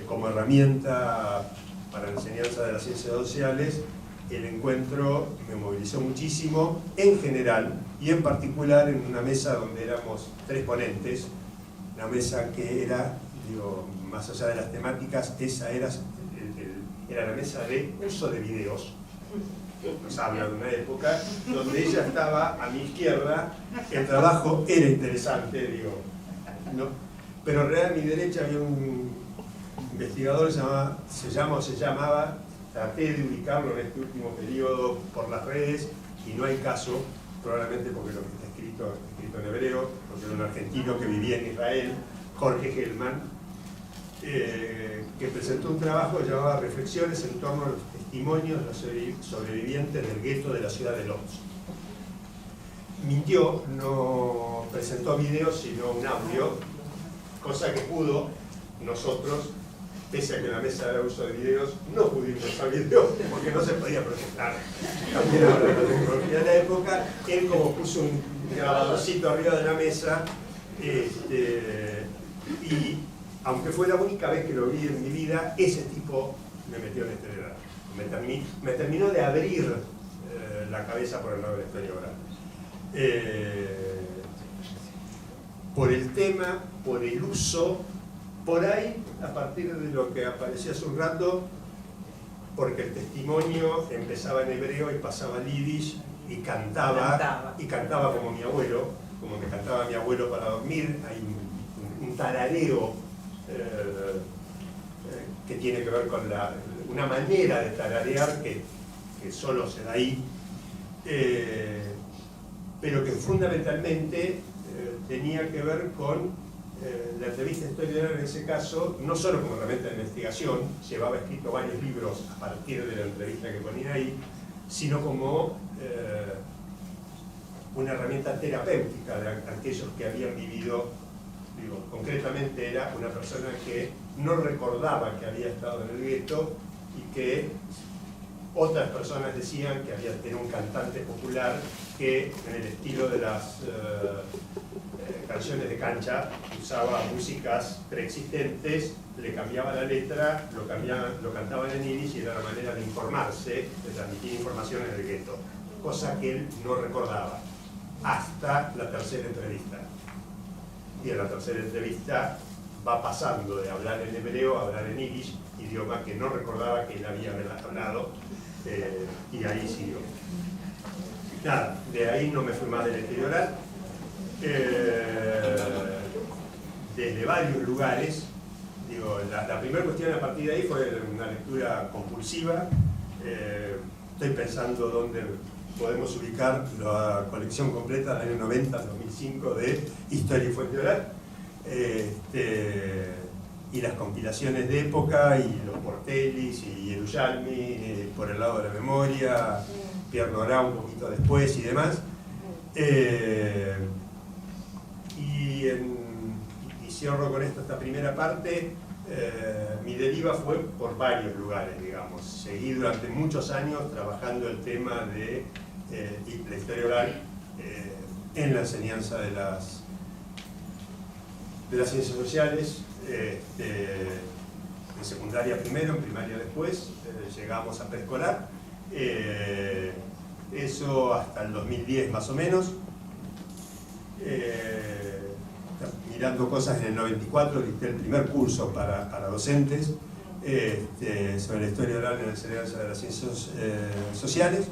como herramienta para la enseñanza de las ciencias sociales, el encuentro me movilizó muchísimo en general, y en particular en una mesa donde éramos 3 ponentes, una mesa que era, digo, más allá de las temáticas, esa era la mesa de uso de videos. Nos habla de una época donde ella estaba a mi izquierda, el trabajo era interesante, digo, ¿no? Pero en realidad a mi derecha había un investigador, se llamaba, traté de ubicarlo en este último periodo por las redes, y no hay caso, probablemente porque lo que está escrito en hebreo, porque era un argentino que vivía en Israel, Jorge Hellman, que presentó un trabajo llamado Reflexiones en torno a los testimonios de los sobrevivientes del gueto de la ciudad de Lodz. Mintió, no presentó video sino un audio, cosa que pudo nosotros, pese a que en la mesa de uso de videos no pudimos usar videos porque no se podía proyectar. También ahora la tecnología de la época, él como puso un grabadorcito arriba de la mesa, y aunque fue la única vez que lo vi en mi vida, ese tipo me metió en la historia oral. Me terminó de abrir la cabeza por el lado de la historia oral. Por el tema, por el uso, por ahí, a partir de lo que apareció hace un rato, porque el testimonio empezaba en hebreo y pasaba al yiddish y cantaba como mi abuelo, como me cantaba mi abuelo para dormir. Hay un tarareo que tiene que ver con una manera de tararear que solo se da ahí, pero que fundamentalmente tenía que ver con la entrevista historiadora. En ese caso, no solo como herramienta de investigación, llevaba escrito varios libros a partir de la entrevista que ponía ahí, sino como una herramienta terapéutica de aquellos que habían vivido. Digo, concretamente era una persona que no recordaba que había estado en el gueto y que otras personas decían que era un cantante popular que en el estilo de las canciones de cancha usaba músicas preexistentes, le cambiaba la letra, lo cantaban en yiddish y era la manera de informarse, de transmitir información en el gueto, cosa que él no recordaba hasta la tercera entrevista. Y en la tercera entrevista va pasando de hablar en hebreo a hablar en yiddish, idioma que no recordaba que él había hablado, y ahí siguió. Nada, de ahí no me fui más del estudio oral. Desde varios lugares, digo, la primera cuestión a partir de ahí fue una lectura compulsiva. Estoy pensando dónde podemos ubicar la colección completa del año 90 al 2005 de Historia y Fuente Oral, y las compilaciones de época, y los Portelis, y Yerushalmi, por el lado de la memoria, Pierre Nora un poquito después y demás. Y cierro con esto esta primera parte. Mi deriva fue por varios lugares, digamos. Seguí durante muchos años trabajando el tema de la historia oral en la enseñanza de las ciencias sociales, en secundaria primero, en primaria después, llegamos a preescolar, eso hasta el 2010 más o menos. Mirando cosas en el 94, dicté el primer curso para docentes sobre la historia oral en la enseñanza de las ciencias sociales.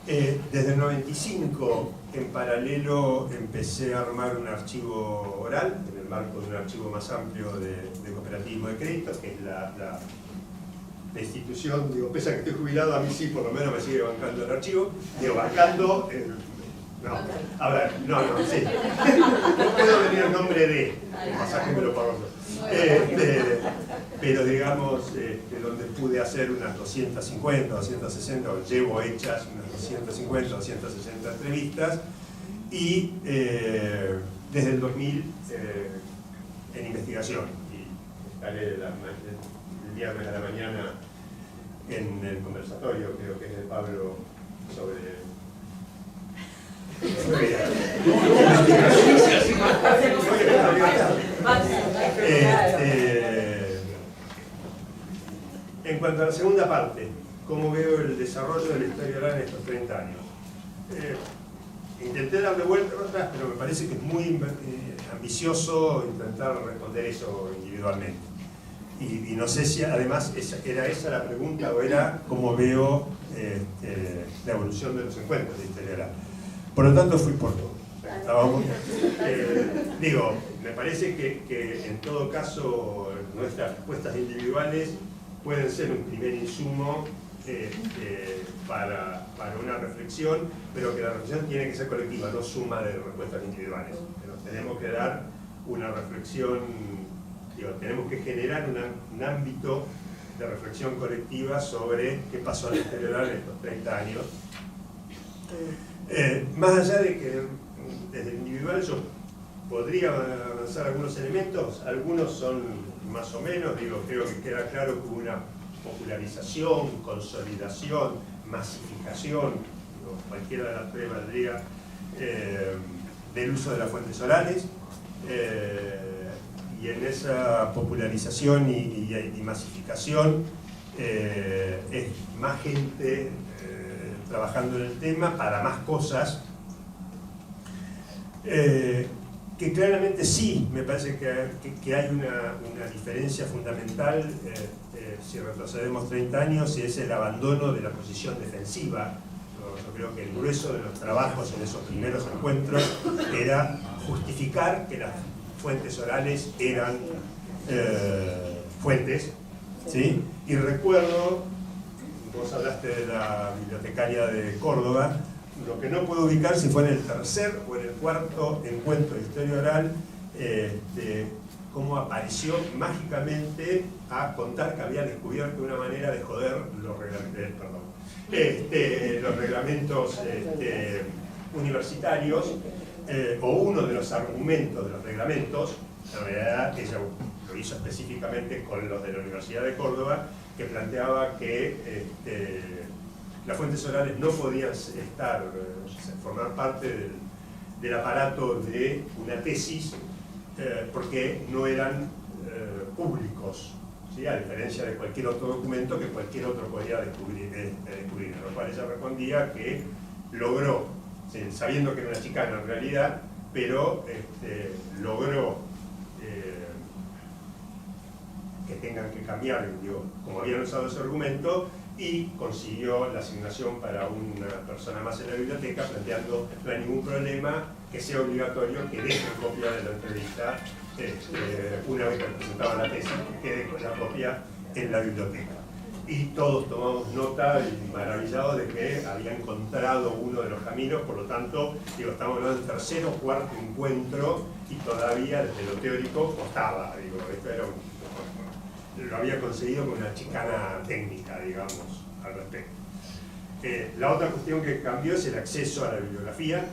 Desde el 95, en paralelo, empecé a armar un archivo oral, en el marco de un archivo más amplio de cooperativismo de crédito, que es la institución, digo, pese a que estoy jubilado, a mí sí, por lo menos me sigue bancando el archivo, digo, bancando no, a ver, sí. No puedo venir el nombre de, el pasaje me lo pago yo. Pero digamos, donde pude hacer unas 250, 260, o llevo hechas unas 250, 260 entrevistas, y desde el 2000 en investigación. Y estaré el viernes a la mañana en el conversatorio, creo que es de Pablo, sobre... En cuanto a la segunda parte, ¿cómo veo el desarrollo de la historia oral en estos 30 años? Intenté darle vuelta atrás, pero me parece que es muy ambicioso intentar responder eso individualmente. Y no sé si además era esa la pregunta o era cómo veo la evolución de los encuentros de historia oral. Por lo tanto, fui por todo. Digo, me parece que en todo caso nuestras respuestas individuales pueden ser un primer insumo para una reflexión, pero que la reflexión tiene que ser colectiva, no suma de respuestas individuales. Pero tenemos que dar una reflexión Digo, tenemos que generar un ámbito de reflexión colectiva sobre qué pasó en la historia oral en estos 30 años. Más allá de que desde el individual yo podría avanzar algunos elementos, algunos son más o menos, digo, creo que queda claro que hubo una popularización, consolidación, masificación, digo, cualquiera de las tres valdría, del uso de las fuentes orales, y en esa popularización y masificación es más gente trabajando en el tema para más cosas, que claramente sí, me parece que hay una diferencia fundamental si retrocedemos 30 años, y es el abandono de la posición defensiva. Yo creo que el grueso de los trabajos en esos primeros encuentros era justificar que las fuentes orales eran fuentes, ¿sí? Y recuerdo, vos hablaste de la bibliotecaria de Córdoba, lo que no puedo ubicar si fue en el tercer o en el cuarto encuentro de historia oral, cómo apareció mágicamente a contar que había descubierto una manera de joder los reglamentos universitarios, o uno de los argumentos de los reglamentos, en realidad ella lo hizo específicamente con los de la Universidad de Córdoba, que planteaba que las fuentes orales no podían formar parte del aparato de una tesis, porque no eran públicos, ¿sí? A diferencia de cualquier otro documento que cualquier otro podía descubrir, a lo cual ella respondía que logró, ¿sí? Sabiendo que era una chicana en realidad, pero logró que tengan que cambiar, digo, como habían usado ese argumento, y consiguió la asignación para una persona más en la biblioteca, planteando no hay ningún problema que sea obligatorio que dejen copia de la entrevista una vez que presentaban la tesis, que quede con la copia en la biblioteca. Y todos tomamos nota y maravillados de que había encontrado uno de los caminos, por lo tanto, digo, estamos hablando del tercer o cuarto encuentro y todavía desde lo teórico costaba, digo, esto era lo había conseguido con una chicana técnica, digamos, al respecto. La otra cuestión que cambió es el acceso a la bibliografía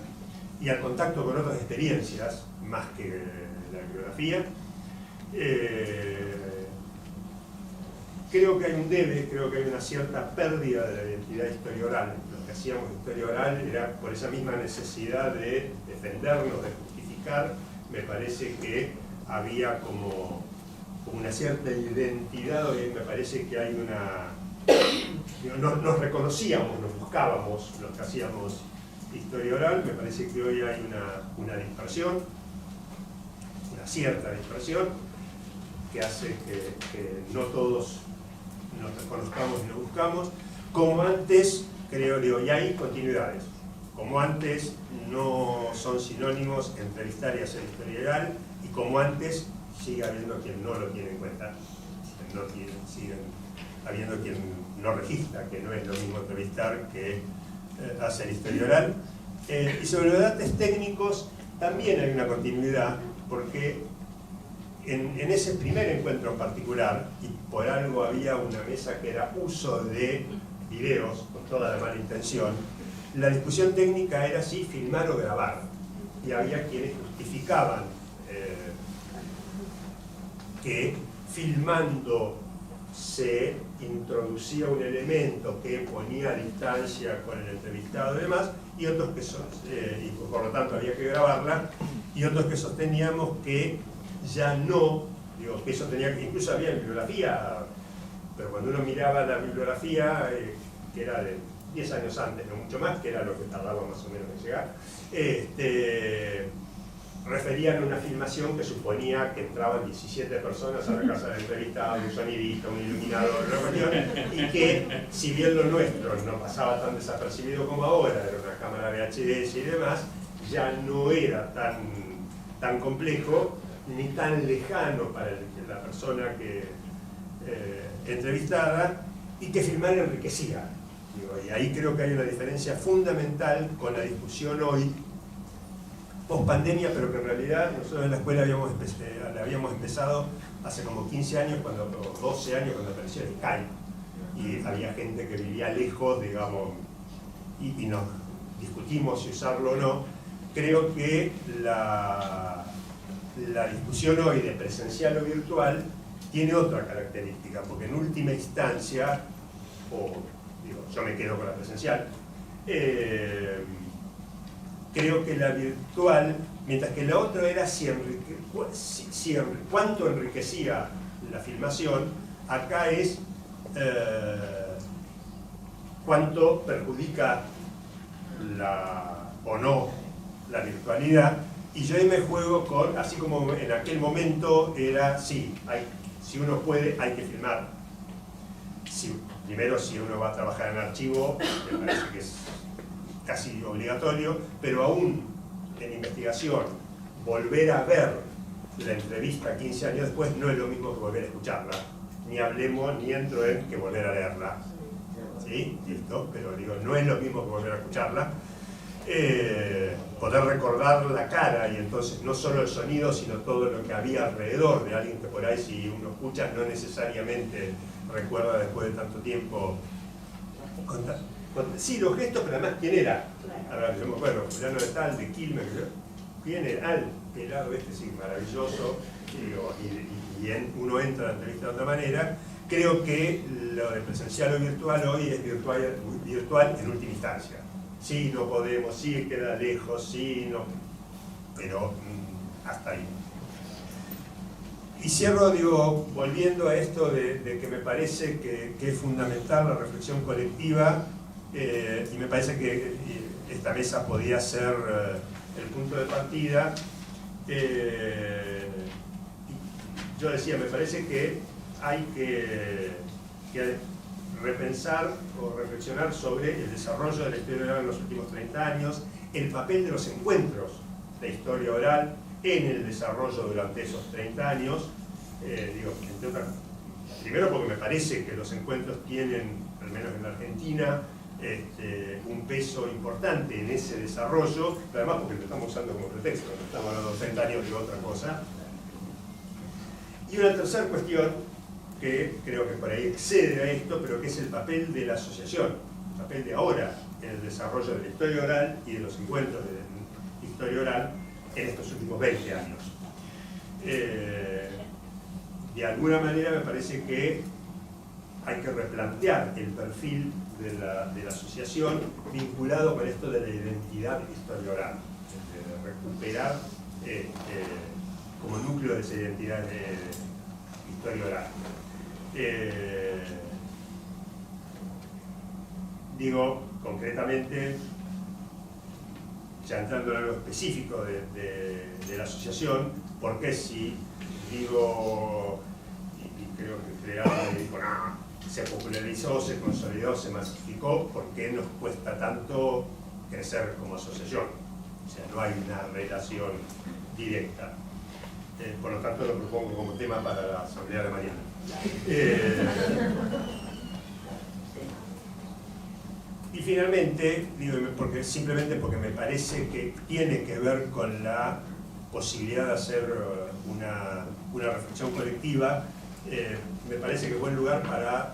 y al contacto con otras experiencias, más que la bibliografía. Creo que hay un debe, creo que hay una cierta pérdida de la identidad historioral. Lo que hacíamos historia oral era por esa misma necesidad de defendernos, de justificar. Me parece que había como una cierta identidad, hoy me parece que hay una... Nos reconocíamos, nos buscábamos los que hacíamos historia oral, me parece que hoy hay una dispersión, una cierta dispersión, que hace que no todos nos reconozcamos y nos buscamos. Como antes, creo, digo, y hay continuidades. Como antes no son sinónimos entrevistar y hacer historia oral, y como antes sigue habiendo quien no lo tiene en cuenta, siguen habiendo quien no registra, que no es lo mismo entrevistar que hacer historia oral. Y sobre los datos técnicos también hay una continuidad, porque en ese primer encuentro en particular, y por algo había una mesa que era uso de videos, con toda la mala intención, la discusión técnica era si filmar o grabar, y había quienes justificaban que filmando se introducía un elemento que ponía a distancia con el entrevistado y demás, y otros que y por lo tanto había que grabarla, y otros que sosteníamos que ya no, digo, que eso tenía que, incluso había bibliografía, pero cuando uno miraba la bibliografía, que era de 10 años antes, no mucho más, que era lo que tardaba más o menos en llegar, referían a una filmación que suponía que entraban 17 personas a la casa de entrevistado, un sonidista, un iluminador, una cuestión, y que, si bien lo nuestro no pasaba tan desapercibido como ahora, era una cámara VHS y demás, ya no era tan complejo ni tan lejano para la persona que entrevistada, y que filmar enriquecía. Y ahí creo que hay una diferencia fundamental con la discusión hoy post-pandemia, pero que en realidad nosotros en la escuela la habíamos empezado hace como 15 años, o 12 años, cuando apareció el Skype. Y había gente que vivía lejos, digamos, y nos discutimos si usarlo o no. Creo que la discusión hoy de presencial o virtual tiene otra característica, porque en última instancia, yo me quedo con la presencial, creo que la virtual, mientras que la otra era cuánto enriquecía la filmación, acá es cuánto perjudica o no la virtualidad. Y yo ahí me juego con, así como en aquel momento era, sí, si uno puede, hay que filmar. Primero, si uno va a trabajar en archivo, me parece que es casi obligatorio, pero aún en investigación, volver a ver la entrevista 15 años después no es lo mismo que volver a escucharla. Ni hablemos, ni entro en que volver a leerla. ¿Sí? Listo, pero digo, no es lo mismo que volver a escucharla. Poder recordar la cara y entonces no solo el sonido, sino todo lo que había alrededor de alguien que por ahí, si uno escucha, no necesariamente recuerda después de tanto tiempo. Sí, los gestos, pero además, ¿quién era? Ahora, yo me acuerdo, fulano de tal, de Quilmes, ¿quién era? El pelado sí, maravilloso, y uno entra a la entrevista de otra manera. Creo que lo de presencial o virtual hoy es virtual en última instancia. Sí, no podemos, sí, queda lejos, sí, no, pero hasta ahí. Y cierro, digo, volviendo a esto de que me parece que es fundamental la reflexión colectiva, y me parece que esta mesa podía ser el punto de partida. Yo decía, me parece que hay que repensar o reflexionar sobre el desarrollo de la historia oral en los últimos 30 años, el papel de los encuentros de historia oral en el desarrollo durante esos 30 años. Entre otras, primero porque me parece que los encuentros tienen, al menos en la Argentina, un peso importante en ese desarrollo, pero además porque lo estamos usando como pretexto, no estamos hablando de 30 años de otra cosa. Y una tercera cuestión, que creo que por ahí excede a esto, pero que es el papel de la asociación, el papel de ahora en el desarrollo de la historia oral y de los encuentros de historia oral en estos últimos 20 años. De alguna manera me parece que hay que replantear el perfil de la asociación vinculado con esto de la identidad historia oral, de recuperar como núcleo de esa identidad de historia oral. Digo, concretamente, ya entrando en algo específico de la asociación, porque si digo, y creo que creado, digo, se popularizó, se consolidó, se masificó, ¿por qué nos cuesta tanto crecer como asociación? O sea, no hay una relación directa. Por lo tanto, lo propongo como tema para la asamblea de mañana. Y finalmente, digo, simplemente porque me parece que tiene que ver con la posibilidad de hacer una reflexión colectiva, me parece que es buen lugar para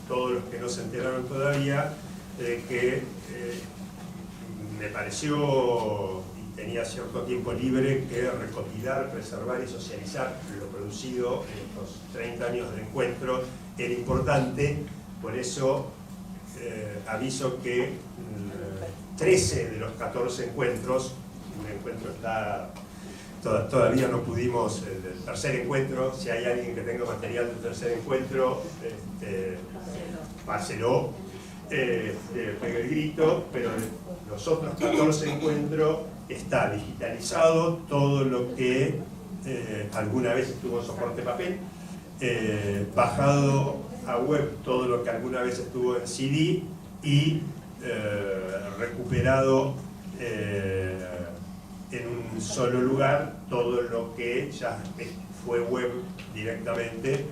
todos los que no se enteraron todavía, que me pareció, y tenía cierto tiempo libre, que recopilar, preservar y socializar lo producido en estos 30 años de encuentro era importante. Por eso aviso que 13 de los 14 encuentros, un encuentro está... Todavía no pudimos, el tercer encuentro, si hay alguien que tenga material del tercer encuentro, páselo, pegue el grito, pero los otros 14 encuentros está digitalizado todo lo que alguna vez estuvo en soporte papel, bajado a web todo lo que alguna vez estuvo en CD y recuperado en un solo lugar todo lo que ya fue web directamente,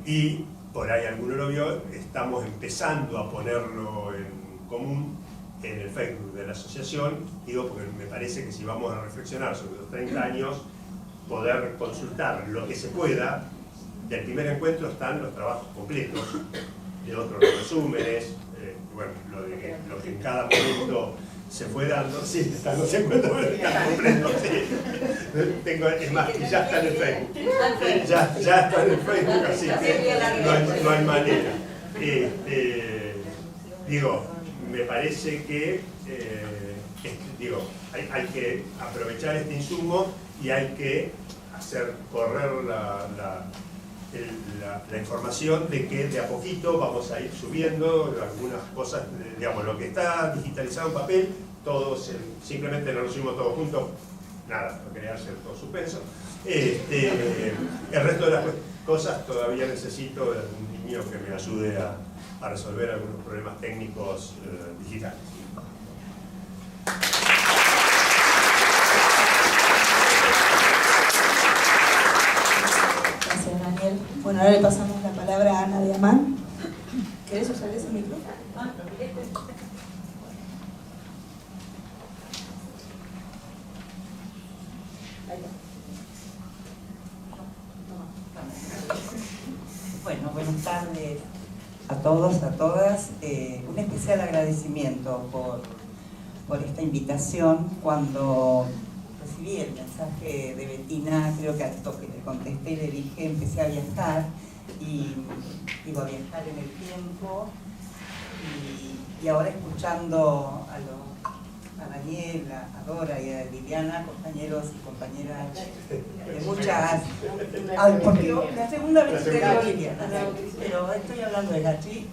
y por ahí alguno lo vio, estamos empezando a ponerlo en común en el Facebook de la asociación, digo porque me parece que si vamos a reflexionar sobre los 30 años, poder consultar lo que se pueda. Del primer encuentro están los trabajos completos, de otros los resúmenes, bueno, lo que en cada momento se fue dando. Sí, están los encuentros, pero están completos, sí. Es más, que ya está en el Facebook. Ya está en el Facebook, así que no hay manera. Digo, me parece que hay que aprovechar este insumo y hay que hacer correr la información de que de a poquito vamos a ir subiendo algunas cosas, digamos, lo que está digitalizado en papel, todos simplemente no lo subimos todos juntos, nada, no quería hacer todo suspenso. El resto de las cosas todavía necesito de un niño que me ayude a resolver algunos problemas técnicos digitales. Gracias, Daniel. Bueno, ahora le pasamos la palabra a Ana de Amán. ¿Querés usar ese micrófono? Bueno, buenas tardes a todos, a todas. Un especial agradecimiento por esta invitación. Cuando recibí el mensaje de Bettina, creo que al toque le contesté y le dije, empecé a viajar, y digo, a viajar en el tiempo, y ahora escuchando a Daniel, a Dora y a Liliana, compañeros y compañeras de muchas... porque la segunda vez que digo Liliana, pero estoy hablando de Gachi.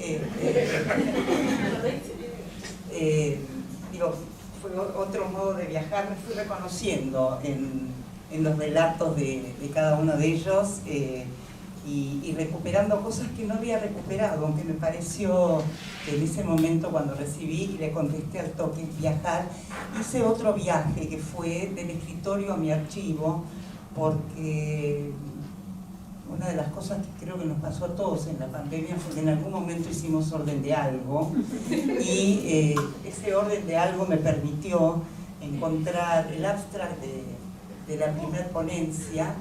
Digo, fue otro modo de viajar, me fui reconociendo en los relatos de cada uno de ellos, y recuperando cosas que no había recuperado, aunque me pareció que en ese momento cuando recibí y le contesté al toque viajar, hice otro viaje que fue del escritorio a mi archivo, porque una de las cosas que creo que nos pasó a todos en la pandemia fue que en algún momento hicimos orden de algo, y ese orden de algo me permitió encontrar el abstract de la primera ponencia,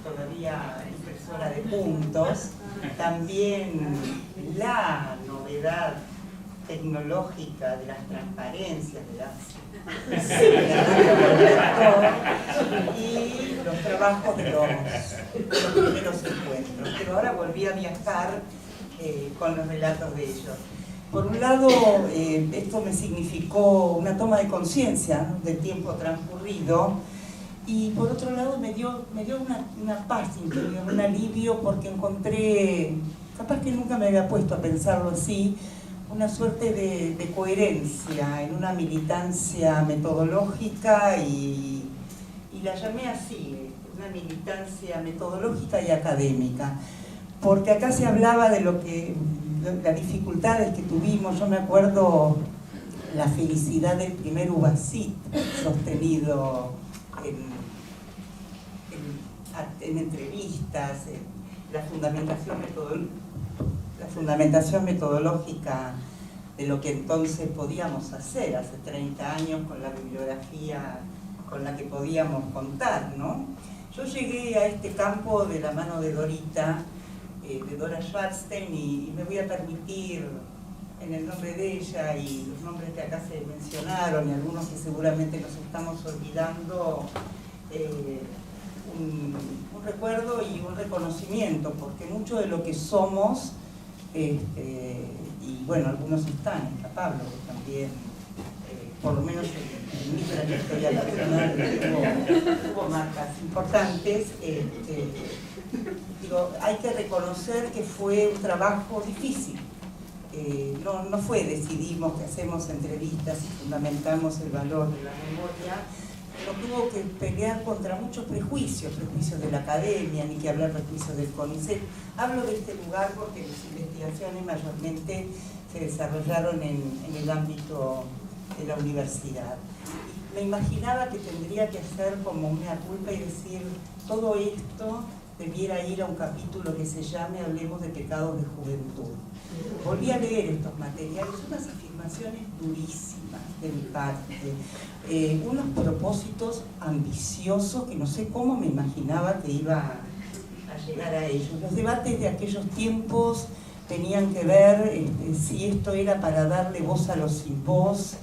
todavía impresora de puntos, también la novedad tecnológica de las transparencias, y los trabajos de los primeros encuentros. Pero ahora volví a viajar con los relatos de ellos. Por un lado, esto me significó una toma de conciencia, ¿no?, del tiempo transcurrido, y por otro lado me dio una paz interior, un alivio, porque encontré, capaz que nunca me había puesto a pensarlo así, una suerte de coherencia en una militancia metodológica, y la llamé así, una militancia metodológica y académica, porque acá se hablaba de las dificultades que tuvimos. Yo me acuerdo la felicidad del primer UBACIT sostenido en entrevistas, la fundamentación metodológica de lo que entonces podíamos hacer hace 30 años con la bibliografía con la que podíamos contar, ¿no? Yo llegué a este campo de la mano de Dorita, de Dora Schwartzstein, y me voy a permitir, en el nombre de ella y los nombres que acá se mencionaron y algunos que seguramente nos estamos olvidando, un recuerdo y un reconocimiento, porque mucho de lo que somos, y bueno, algunos están, está Pablo, que también, por lo menos en mi trayectoria personal, tuvo marcas importantes. Digo, hay que reconocer que fue un trabajo difícil. No fue decidimos que hacemos entrevistas y fundamentamos el valor de la memoria, pero tuvo que pelear contra muchos prejuicios de la academia, ni que hablar prejuicios del CONICET. Hablo de este lugar porque mis investigaciones mayormente se desarrollaron en el ámbito de la universidad. Me imaginaba que tendría que hacer como una culpa y decir, todo esto debiera ir a un capítulo que se llame Hablemos de pecados de juventud. Volví a leer estos materiales, unas afirmaciones durísimas de mi parte, unos propósitos ambiciosos que no sé cómo me imaginaba que iba a llegar a ellos. Los debates de aquellos tiempos tenían que ver si esto era para darle voz a los sin voz,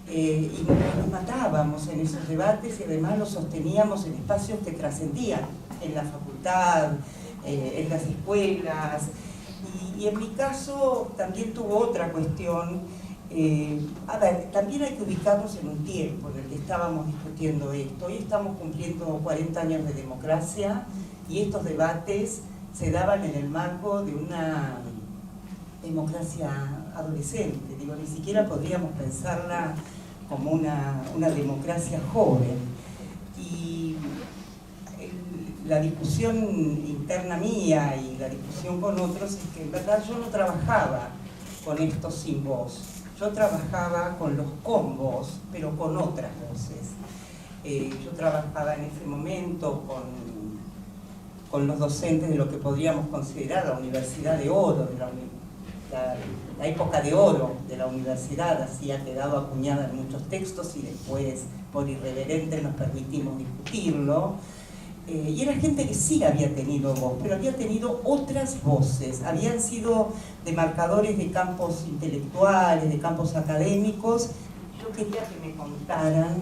y nos matábamos en esos debates y además los sosteníamos en espacios que trascendían, en la facultad, en las escuelas, y en mi caso también tuvo otra cuestión. A ver, también hay que ubicarnos en un tiempo en el que estábamos discutiendo esto. Hoy estamos cumpliendo 40 años de democracia y estos debates se daban en el marco de una democracia adolescente. Digo, ni siquiera podríamos pensarla como una democracia joven. Y la discusión interna mía y la discusión con otros es que en verdad yo no trabajaba con estos sin voz, yo trabajaba con los con voz, pero con otras voces. Yo trabajaba en ese momento con los docentes de lo que podríamos considerar la Universidad de Oro, de la época de oro de la universidad, así ha quedado acuñada en muchos textos y después por irreverente nos permitimos discutirlo. Y era gente que sí había tenido voz, pero había tenido otras voces, habían sido demarcadores de campos intelectuales, de campos académicos. Yo quería que me contaran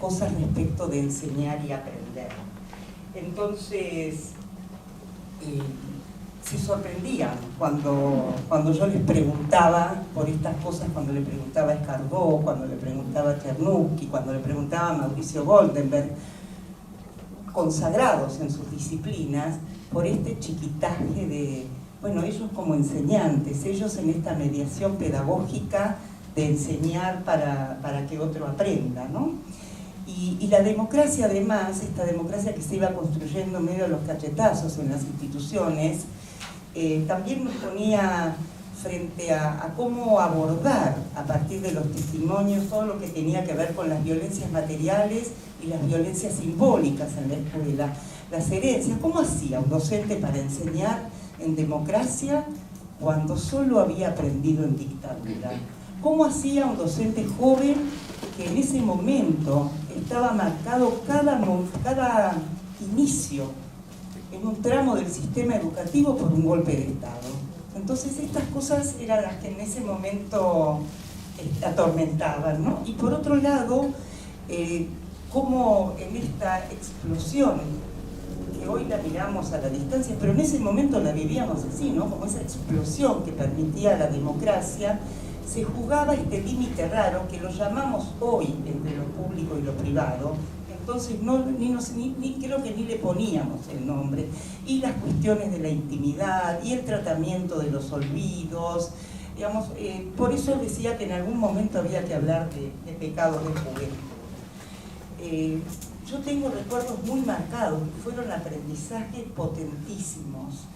cosas respecto de enseñar y aprender. Entonces, se sorprendían cuando yo les preguntaba por estas cosas, cuando le preguntaba a Escardó, cuando le preguntaba a Czernucki, cuando le preguntaba a Mauricio Goldenberg, consagrados en sus disciplinas, por este chiquitaje de, bueno, ellos como enseñantes, ellos en esta mediación pedagógica de enseñar para que otro aprenda, ¿no? Y la democracia además, esta democracia que se iba construyendo en medio de los cachetazos en las instituciones, también nos ponía frente a cómo abordar a partir de los testimonios todo lo que tenía que ver con las violencias materiales y las violencias simbólicas en la escuela, las herencias. ¿Cómo hacía un docente para enseñar en democracia cuando solo había aprendido en dictadura? ¿Cómo hacía un docente joven que en ese momento estaba marcado cada inicio en un tramo del sistema educativo por un golpe de Estado? Entonces estas cosas eran las que en ese momento atormentaban, ¿no? Y por otro lado, como en esta explosión, que hoy la miramos a la distancia, pero en ese momento la vivíamos así, ¿no? Como esa explosión que permitía la democracia, se jugaba este límite raro que lo llamamos hoy entre lo público y lo privado. Entonces creo que ni le poníamos el nombre, y las cuestiones de la intimidad y el tratamiento de los olvidos, digamos, por eso decía que en algún momento había que hablar de pecados de juventud. Yo tengo recuerdos muy marcados, que fueron aprendizajes potentísimos.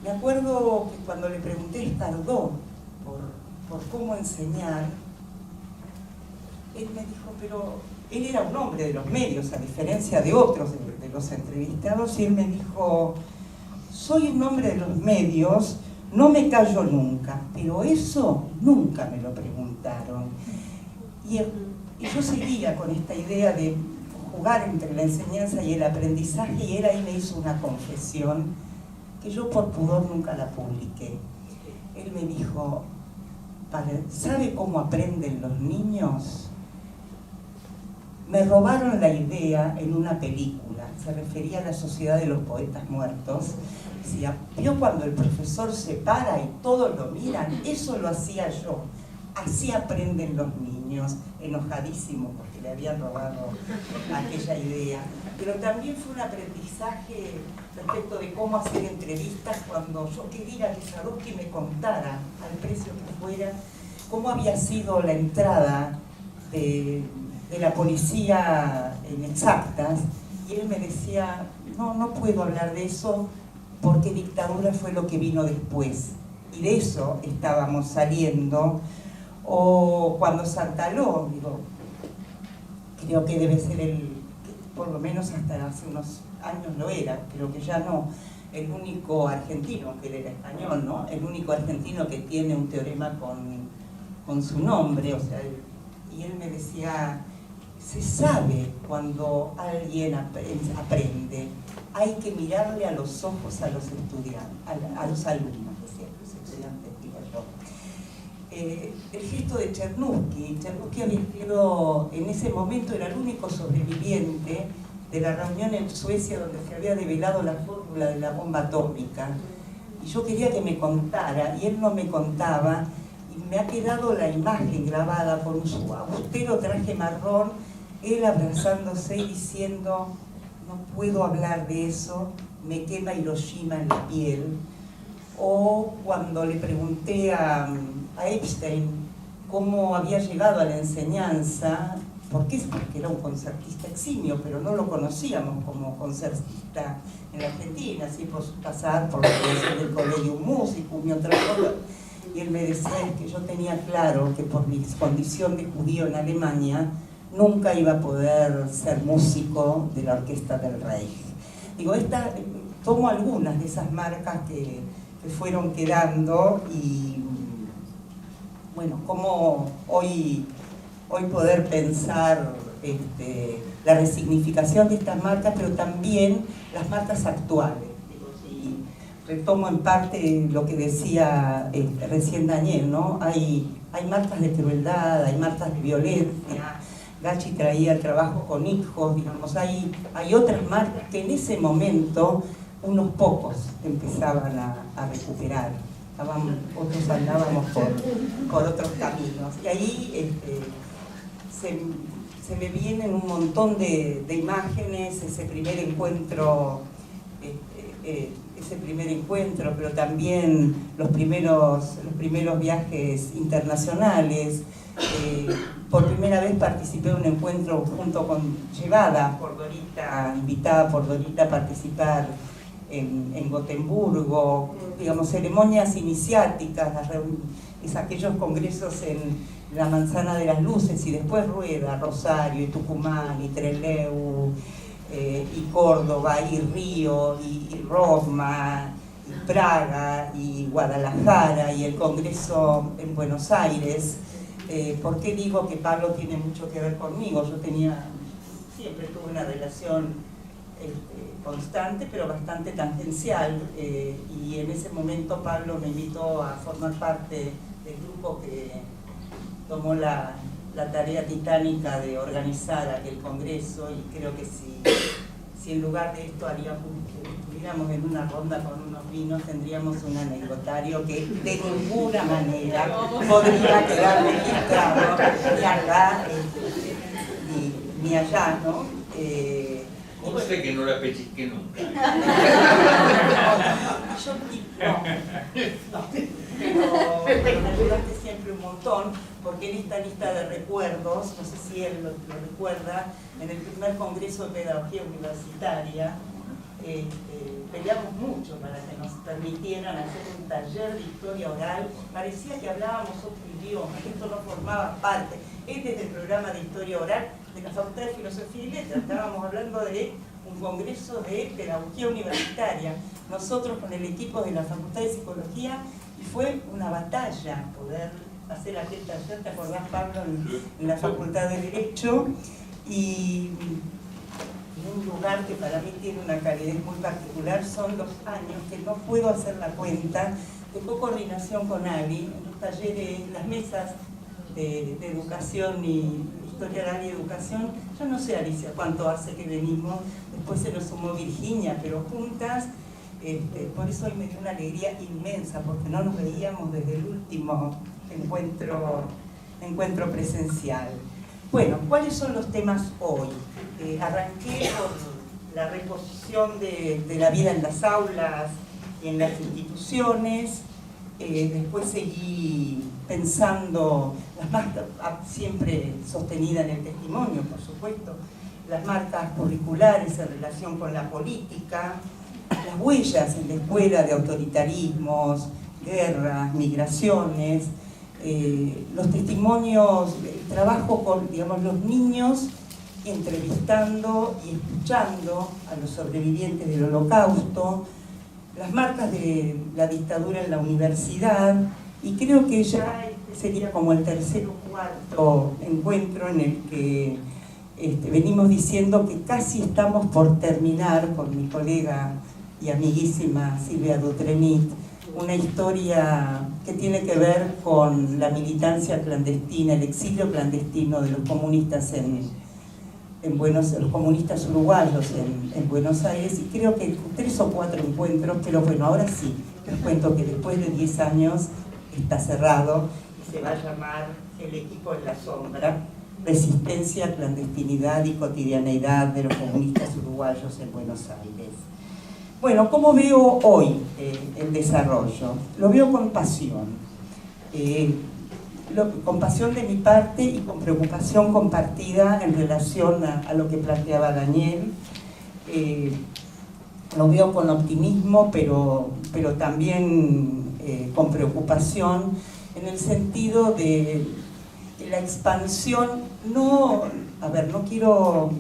Me acuerdo que cuando le pregunté a Escardó por cómo enseñar, él me dijo, pero él era un hombre de los medios, a diferencia de otros de los entrevistados, y él me dijo, soy un hombre de los medios, no me callo nunca, pero eso nunca me lo preguntaron. Y yo seguía con esta idea de jugar entre la enseñanza y el aprendizaje, y él ahí me hizo una confesión que yo por pudor nunca la publiqué. Él me dijo, ¿sabe cómo aprenden los niños? Me robaron la idea en una película, se refería a la Sociedad de los Poetas Muertos. Decía, ¿vio cuando el profesor se para y todos lo miran? Eso lo hacía yo. Así aprenden los niños, enojadísimos porque le habían robado aquella idea. Pero también fue un aprendizaje respecto de cómo hacer entrevistas cuando yo quería que Sadowski me contara, al precio que fuera, cómo había sido la entrada de la policía en Exactas, y él me decía, no puedo hablar de eso porque dictadura fue lo que vino después, y de eso estábamos saliendo. O cuando Santaló, digo, creo que debe ser por lo menos hasta hace unos años lo era, pero que ya no, el único argentino, que él era español, ¿no? El único argentino que tiene un teorema con su nombre, o sea, y él me decía, se sabe cuando alguien aprende, hay que mirarle a los ojos a los estudiantes, a los alumnos, decía, los estudiantes, digo yo. El gesto de Chernusky había sido, en ese momento era el único sobreviviente de la reunión en Suecia donde se había develado la fórmula de la bomba atómica. Y yo quería que me contara, y él no me contaba, y me ha quedado la imagen grabada con su austero traje marrón, él abrazándose y diciendo, no puedo hablar de eso, me quema Hiroshima en la piel. O cuando le pregunté a Epstein cómo había llegado a la enseñanza, ¿por qué? Porque era un concertista eximio, pero no lo conocíamos como concertista en la Argentina, así por pasar por la creación del Collegium Musicum y otras cosas. Y él me decía que yo tenía claro que por mi condición de judío en Alemania nunca iba a poder ser músico de la orquesta del Reich. Digo, tomo algunas de esas marcas que fueron quedando y bueno, cómo hoy poder pensar la resignificación de estas marcas, pero también las marcas actuales. Digo, si retomo en parte lo que decía recién Daniel, ¿no? Hay marcas de crueldad, hay marcas de violencia. Gachi traía el trabajo con hijos, digamos, hay otras marcas que en ese momento unos pocos empezaban a recuperar. Otros andábamos por otros caminos. Y ahí se me vienen un montón de imágenes, ese primer encuentro, pero también los primeros viajes internacionales. Por primera vez participé en un encuentro llevada por Dorita, invitada por Dorita a participar en Gotemburgo, digamos, ceremonias iniciáticas, aquellos congresos en la Manzana de las Luces, y después Rueda, Rosario, y Tucumán, y Trelew, y Córdoba, y Río, y Roma, y Praga, y Guadalajara, y el congreso en Buenos Aires. ¿Por qué digo que Pablo tiene mucho que ver conmigo? Yo siempre tuve una relación constante, pero bastante tangencial, y en ese momento Pablo me invitó a formar parte del grupo que tomó la tarea titánica de organizar aquel congreso, y creo que si en lugar de esto estuviéramos en una ronda con unos vinos, tendríamos un anecdotario que de ninguna manera podría quedar registrado, ni acá ni allá, ¿no? ¿Cómo sé que no la pellizqué nunca? Pero me ayudaste siempre un montón, porque en esta lista de recuerdos, no sé si él lo recuerda, en el primer congreso de pedagogía universitaria, peleamos mucho para que nos permitieran hacer un taller de historia oral. Parecía que hablábamos otro idioma, que esto no formaba parte. Este es el programa de historia oral de la Facultad de Filosofía y Letras. Estábamos hablando de un congreso de pedagogía universitaria, nosotros con el equipo de la Facultad de Psicología, y fue una batalla poder hacer aquel taller, ¿te acordás, Pablo? En la Facultad de Derecho, y un lugar que para mí tiene una calidez muy particular. Son los años que no puedo hacer la cuenta de coordinación con Ali en los talleres, las mesas de educación y historia oral y educación. Yo no sé, Alicia, cuánto hace que venimos, después se nos sumó Virginia, pero juntas, por eso hoy me dio una alegría inmensa, porque no nos veíamos desde el último encuentro presencial. Bueno, ¿cuáles son los temas hoy? Arranqué por la reposición de la vida en las aulas y en las instituciones, después seguí pensando las marcas, siempre sostenida en el testimonio, por supuesto, las marcas curriculares en relación con la política, las huellas en la escuela de autoritarismos, guerras, migraciones, los testimonios, el trabajo con, digamos, los niños entrevistando y escuchando a los sobrevivientes del Holocausto, las marcas de la dictadura en la universidad, y creo que ya este sería como el tercer o cuarto encuentro en el que venimos diciendo que casi estamos por terminar con mi colega y amiguísima Silvia Dutrenit una historia que tiene que ver con la militancia clandestina, el exilio clandestino de los comunistas los comunistas uruguayos en Buenos Aires, y creo que 3 o 4 encuentros, pero bueno, ahora sí, les cuento que después de 10 años está cerrado y se va a llamar El equipo en la sombra, resistencia, clandestinidad y cotidianeidad de los comunistas uruguayos en Buenos Aires. Bueno, ¿cómo veo hoy el desarrollo? Lo veo con pasión. Con pasión de mi parte y con preocupación compartida en relación a lo que planteaba Daniel. Lo veo con optimismo, pero también con preocupación, en el sentido de la expansión. No quiero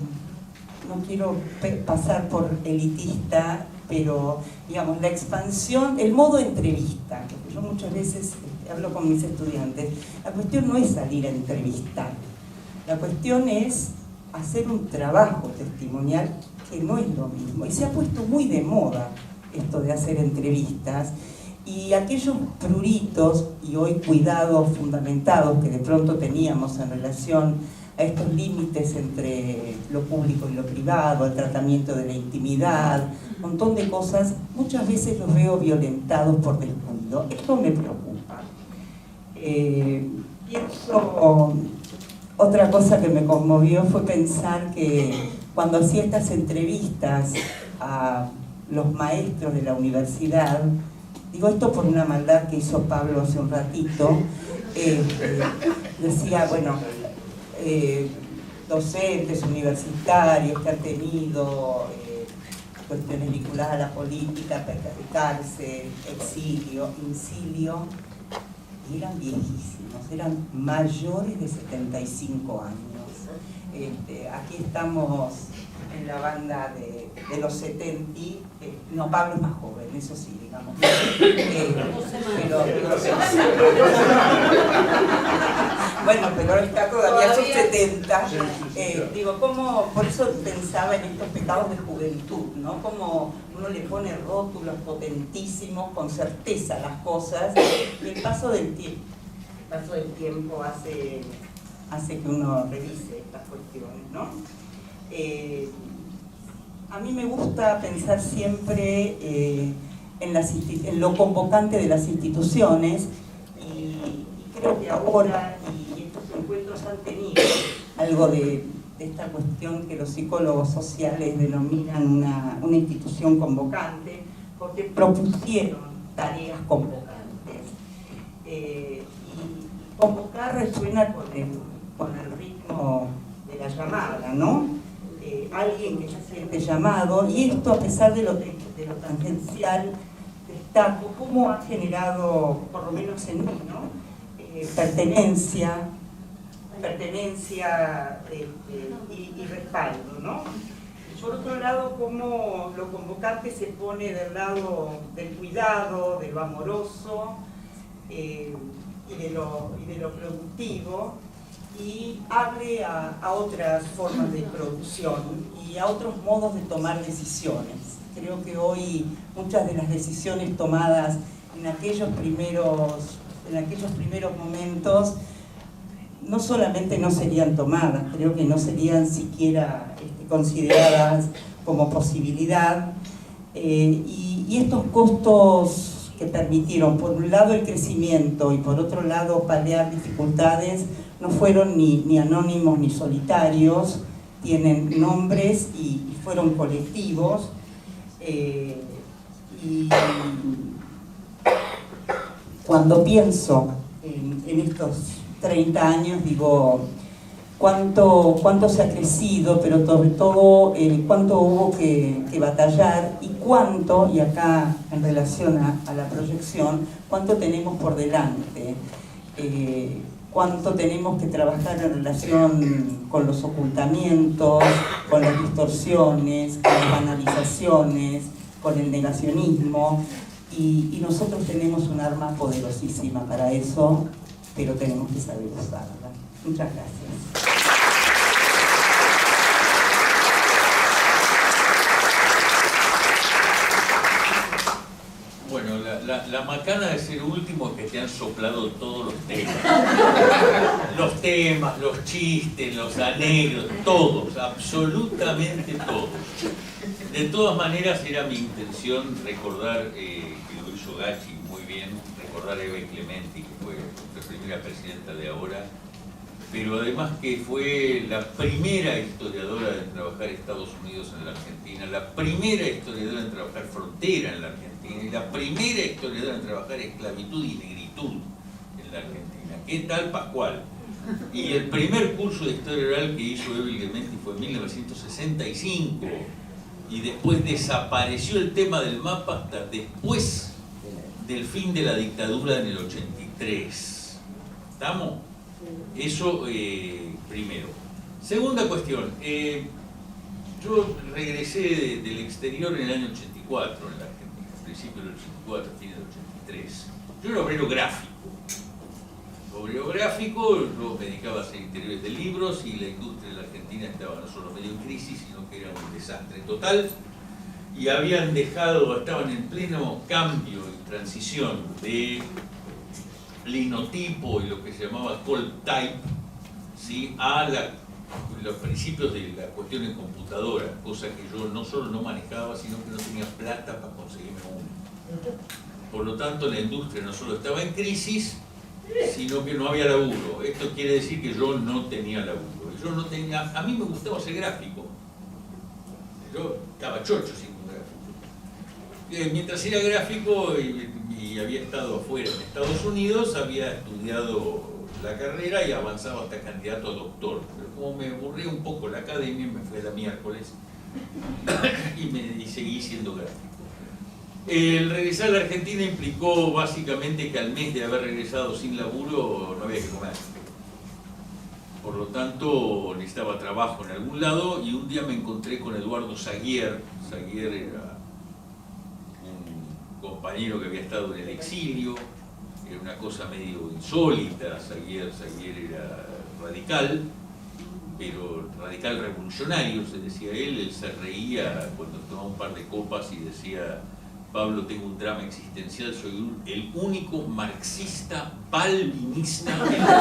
pasar por elitista, pero digamos, la expansión, el modo entrevista, porque yo muchas veces hablo con mis estudiantes, la cuestión no es salir a entrevistar, la cuestión es hacer un trabajo testimonial, que no es lo mismo, y se ha puesto muy de moda esto de hacer entrevistas, y aquellos pruritos y hoy cuidados fundamentados que de pronto teníamos en relación a estos límites entre lo público y lo privado, el tratamiento de la intimidad, un montón de cosas, muchas veces los veo violentados por descuido. Esto me preocupa. Pienso, otra cosa que me conmovió fue pensar que cuando hacía estas entrevistas a los maestros de la universidad, digo esto por una maldad que hizo Pablo hace un ratito, decía, bueno, docentes universitarios que han tenido cuestiones vinculadas a la política, cárcel, exilio, incilio, y eran viejísimos, eran mayores de 75 años. Aquí estamos en la banda de los 70, no, Pablo es más joven, eso sí, digamos. Bueno, pero él está todavía a sus 70. Por eso pensaba en estos pecados de juventud, ¿no? Como uno le pone rótulos potentísimos, con certeza a las cosas, y el paso del tiempo hace que uno revise estas cuestiones, ¿no? A mí me gusta pensar siempre en lo convocante de las instituciones, y creo que ahora y estos encuentros han tenido algo de esta cuestión que los psicólogos sociales denominan una institución convocante, porque propusieron tareas convocantes. Y convocar resuena con el ritmo de la llamada, ¿no? Alguien que se siente llamado, y esto, a pesar de lo tangencial, destaco cómo ha generado, por lo menos en mí, ¿no? Pertenencia y respaldo, ¿no? Por otro lado, cómo lo convocante se pone del lado del cuidado, de lo amoroso y de lo productivo, y abre a otras formas de producción y a otros modos de tomar decisiones. Creo que hoy muchas de las decisiones tomadas en aquellos primeros momentos no solamente no serían tomadas, creo que no serían siquiera consideradas como posibilidad, y estos costos que permitieron, por un lado, el crecimiento y por otro lado, paliar dificultades, no fueron ni anónimos ni solitarios, tienen nombres y fueron colectivos. Y cuando pienso en estos 30 años, digo, cuánto se ha crecido, pero sobre todo cuánto hubo que batallar, y cuánto, y acá en relación a la proyección, cuánto tenemos por delante. cuánto tenemos que trabajar en relación con los ocultamientos, con las distorsiones, con las banalizaciones, con el negacionismo, y nosotros tenemos un arma poderosísima para eso, pero tenemos que saber usarla. Muchas gracias. Bueno, la macana de ser último es que te han soplado todos los temas. Los temas, los chistes, los anécdotas, todos, absolutamente todos. De todas maneras, era mi intención recordar, que lo hizo Gachi muy bien, recordar a Eva Clementi, que fue la primera presidenta de ahora, pero además que fue la primera historiadora en trabajar Estados Unidos en la Argentina, la primera historiadora en trabajar frontera en la Argentina y la primera historiadora en trabajar esclavitud y negritud en la Argentina. ¿Qué tal Pascual? Y el primer curso de historia oral que hizo Eva Clementi fue en 1965 y después desapareció el tema del mapa hasta después del fin de la dictadura en el 83. ¿Estamos? Eso primero. Segunda cuestión, yo regresé del exterior en el año 84 en la Argentina, principio del 84, fin del 83. Yo era obrero gráfico. Yo me dedicaba a hacer interiores de libros y la industria de la Argentina estaba no solo medio en crisis, sino que era un desastre total. Y estaban en pleno cambio y transición de linotipo y lo que se llamaba cold type, ¿sí? A los principios de la cuestión en computadora, cosa que yo no solo no manejaba, sino que no tenía plata para conseguirme una. Por lo tanto, la industria no solo estaba en crisis, sino que no había laburo. Esto quiere decir que yo no tenía laburo. A mí me gustaba ser gráfico. Yo estaba chocho sin un gráfico. Mientras era gráfico y había estado afuera en Estados Unidos, había estudiado la carrera y avanzaba hasta candidato a doctor. Pero como me aburrí un poco la academia, me fui a la miércoles y seguí siendo gráfico. El regresar a la Argentina implicó básicamente que al mes de haber regresado sin laburo no había que comer. Por lo tanto, necesitaba trabajo en algún lado y un día me encontré con Eduardo Zaguier. Zaguier era un compañero que había estado en el exilio, era una cosa medio insólita. Zaguier era radical, pero radical revolucionario, se decía él se reía cuando tomaba un par de copas y decía: Pablo, tengo un drama existencial, soy el único marxista balvinista del mundo.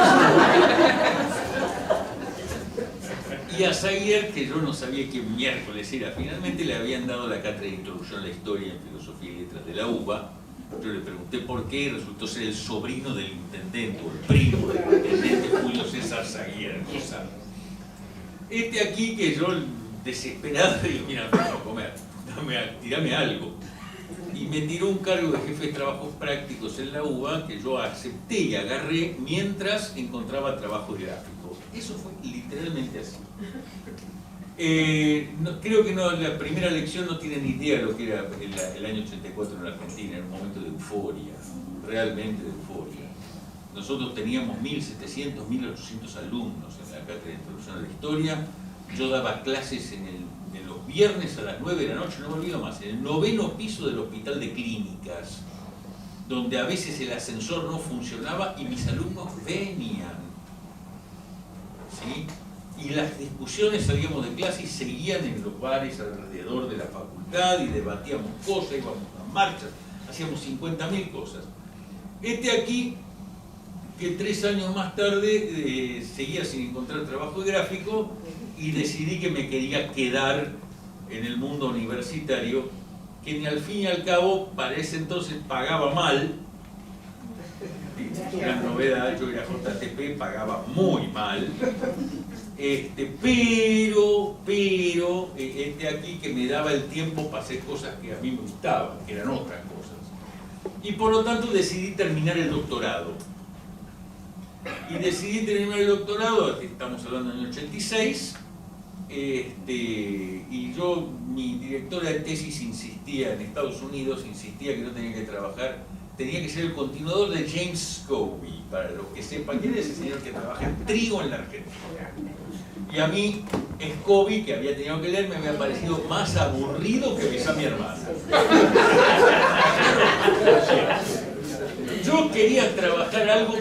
Y a Zaguier, que yo no sabía quién miércoles era, finalmente le habían dado la cátedra de introducción a la historia en filosofía y letras de la UBA. Yo le pregunté por qué y resultó ser el sobrino del intendente, o el primo del intendente Julio César Zaguier. Aquí que yo, desesperado, digo: mira, no puedo comer, tirame algo. Y me tiró un cargo de jefe de trabajos prácticos en la UBA que yo acepté y agarré mientras encontraba trabajo gráfico. Eso fue literalmente así. Creo que la primera lección no tiene ni idea de lo que era el año 84 en la Argentina. Era un momento de euforia, realmente de euforia. Nosotros teníamos 1.700, 1.800 alumnos en la cátedra de introducción a la historia. Yo daba clases en los viernes a las 9 de la noche, no me olvido más, en el 9º piso del Hospital de Clínicas, donde a veces el ascensor no funcionaba y mis alumnos venían, ¿sí? Y las discusiones, salíamos de clase y seguían en los bares alrededor de la facultad y debatíamos cosas, íbamos a marchas, hacíamos 50.000 cosas. Aquí, que 3 años más tarde seguía sin encontrar trabajo de gráfico y decidí que me quería quedar en el mundo universitario, que al fin y al cabo para ese entonces pagaba mal. Una novedad, yo era JTP, pagaba muy mal, pero aquí que me daba el tiempo para hacer cosas que a mí me gustaban, que eran otras cosas. Y por lo tanto decidí terminar el doctorado. Estamos hablando del año 86, y mi directora de tesis insistía en Estados Unidos, insistía que yo tenía que trabajar tenía que ser el continuador de James Scobie, para los que sepan quién es ese señor que trabaja en trigo en la Argentina. Y a mí, Scobie, que había tenido que leer, me había parecido más aburrido que besar a mi hermana. Yo quería trabajar algo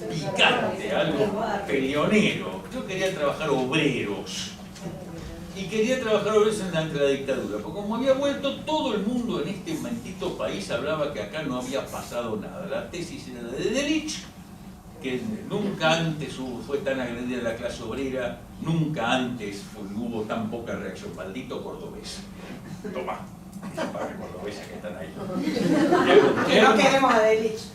picante, algo peleonero. Yo quería trabajar obreros. Y quería trabajar obreros entre la dictadura. Porque como había vuelto, todo el mundo en este maldito país hablaba que acá no había pasado nada. La tesis era de Delitzsch, que nunca antes fue tan agredida la clase obrera, nunca antes hubo tan poca reacción. Maldito cordobés. Tomá. Para que cordobeses que están ahí. Que no queremos a Delitzsch.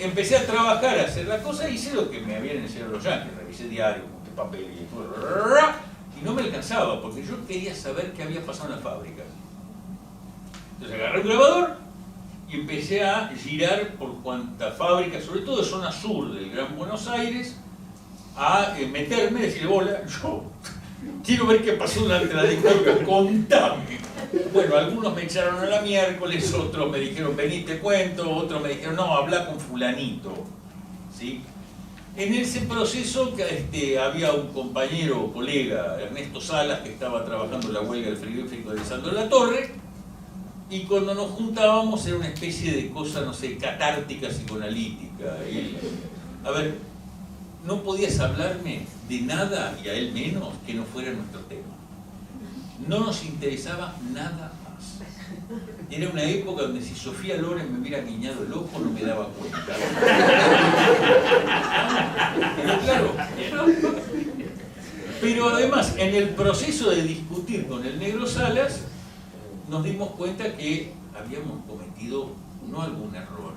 Empecé a trabajar, a hacer la cosa, hice lo que me habían enseñado los yanquis, revisé diarios, busqué papel y no me alcanzaba, porque yo quería saber qué había pasado en la fábrica. Entonces agarré un grabador y empecé a girar por cuanta fábrica, sobre todo de zona sur del Gran Buenos Aires, a meterme, decirle, hola, yo quiero ver qué pasó durante la dictadura, contame. Bueno, algunos me echaron a la miércoles, otros me dijeron, vení, te cuento, otros me dijeron, no, habla con fulanito. ¿Sí? En ese proceso había un compañero, colega, Ernesto Salas, que estaba trabajando en la huelga del frigorífico de Sandro de la Torre, y cuando nos juntábamos era una especie de cosa, no sé, catártica, psicoanalítica. A ver, no podías hablarme de nada, y a él menos, que no fuera nuestro tema. No nos interesaba nada más. Era una época donde si Sofía Loren me hubiera guiñado el ojo no me daba cuenta. Pero claro. Pero además, en el proceso de discutir con el negro Salas, nos dimos cuenta que habíamos cometido no algún error,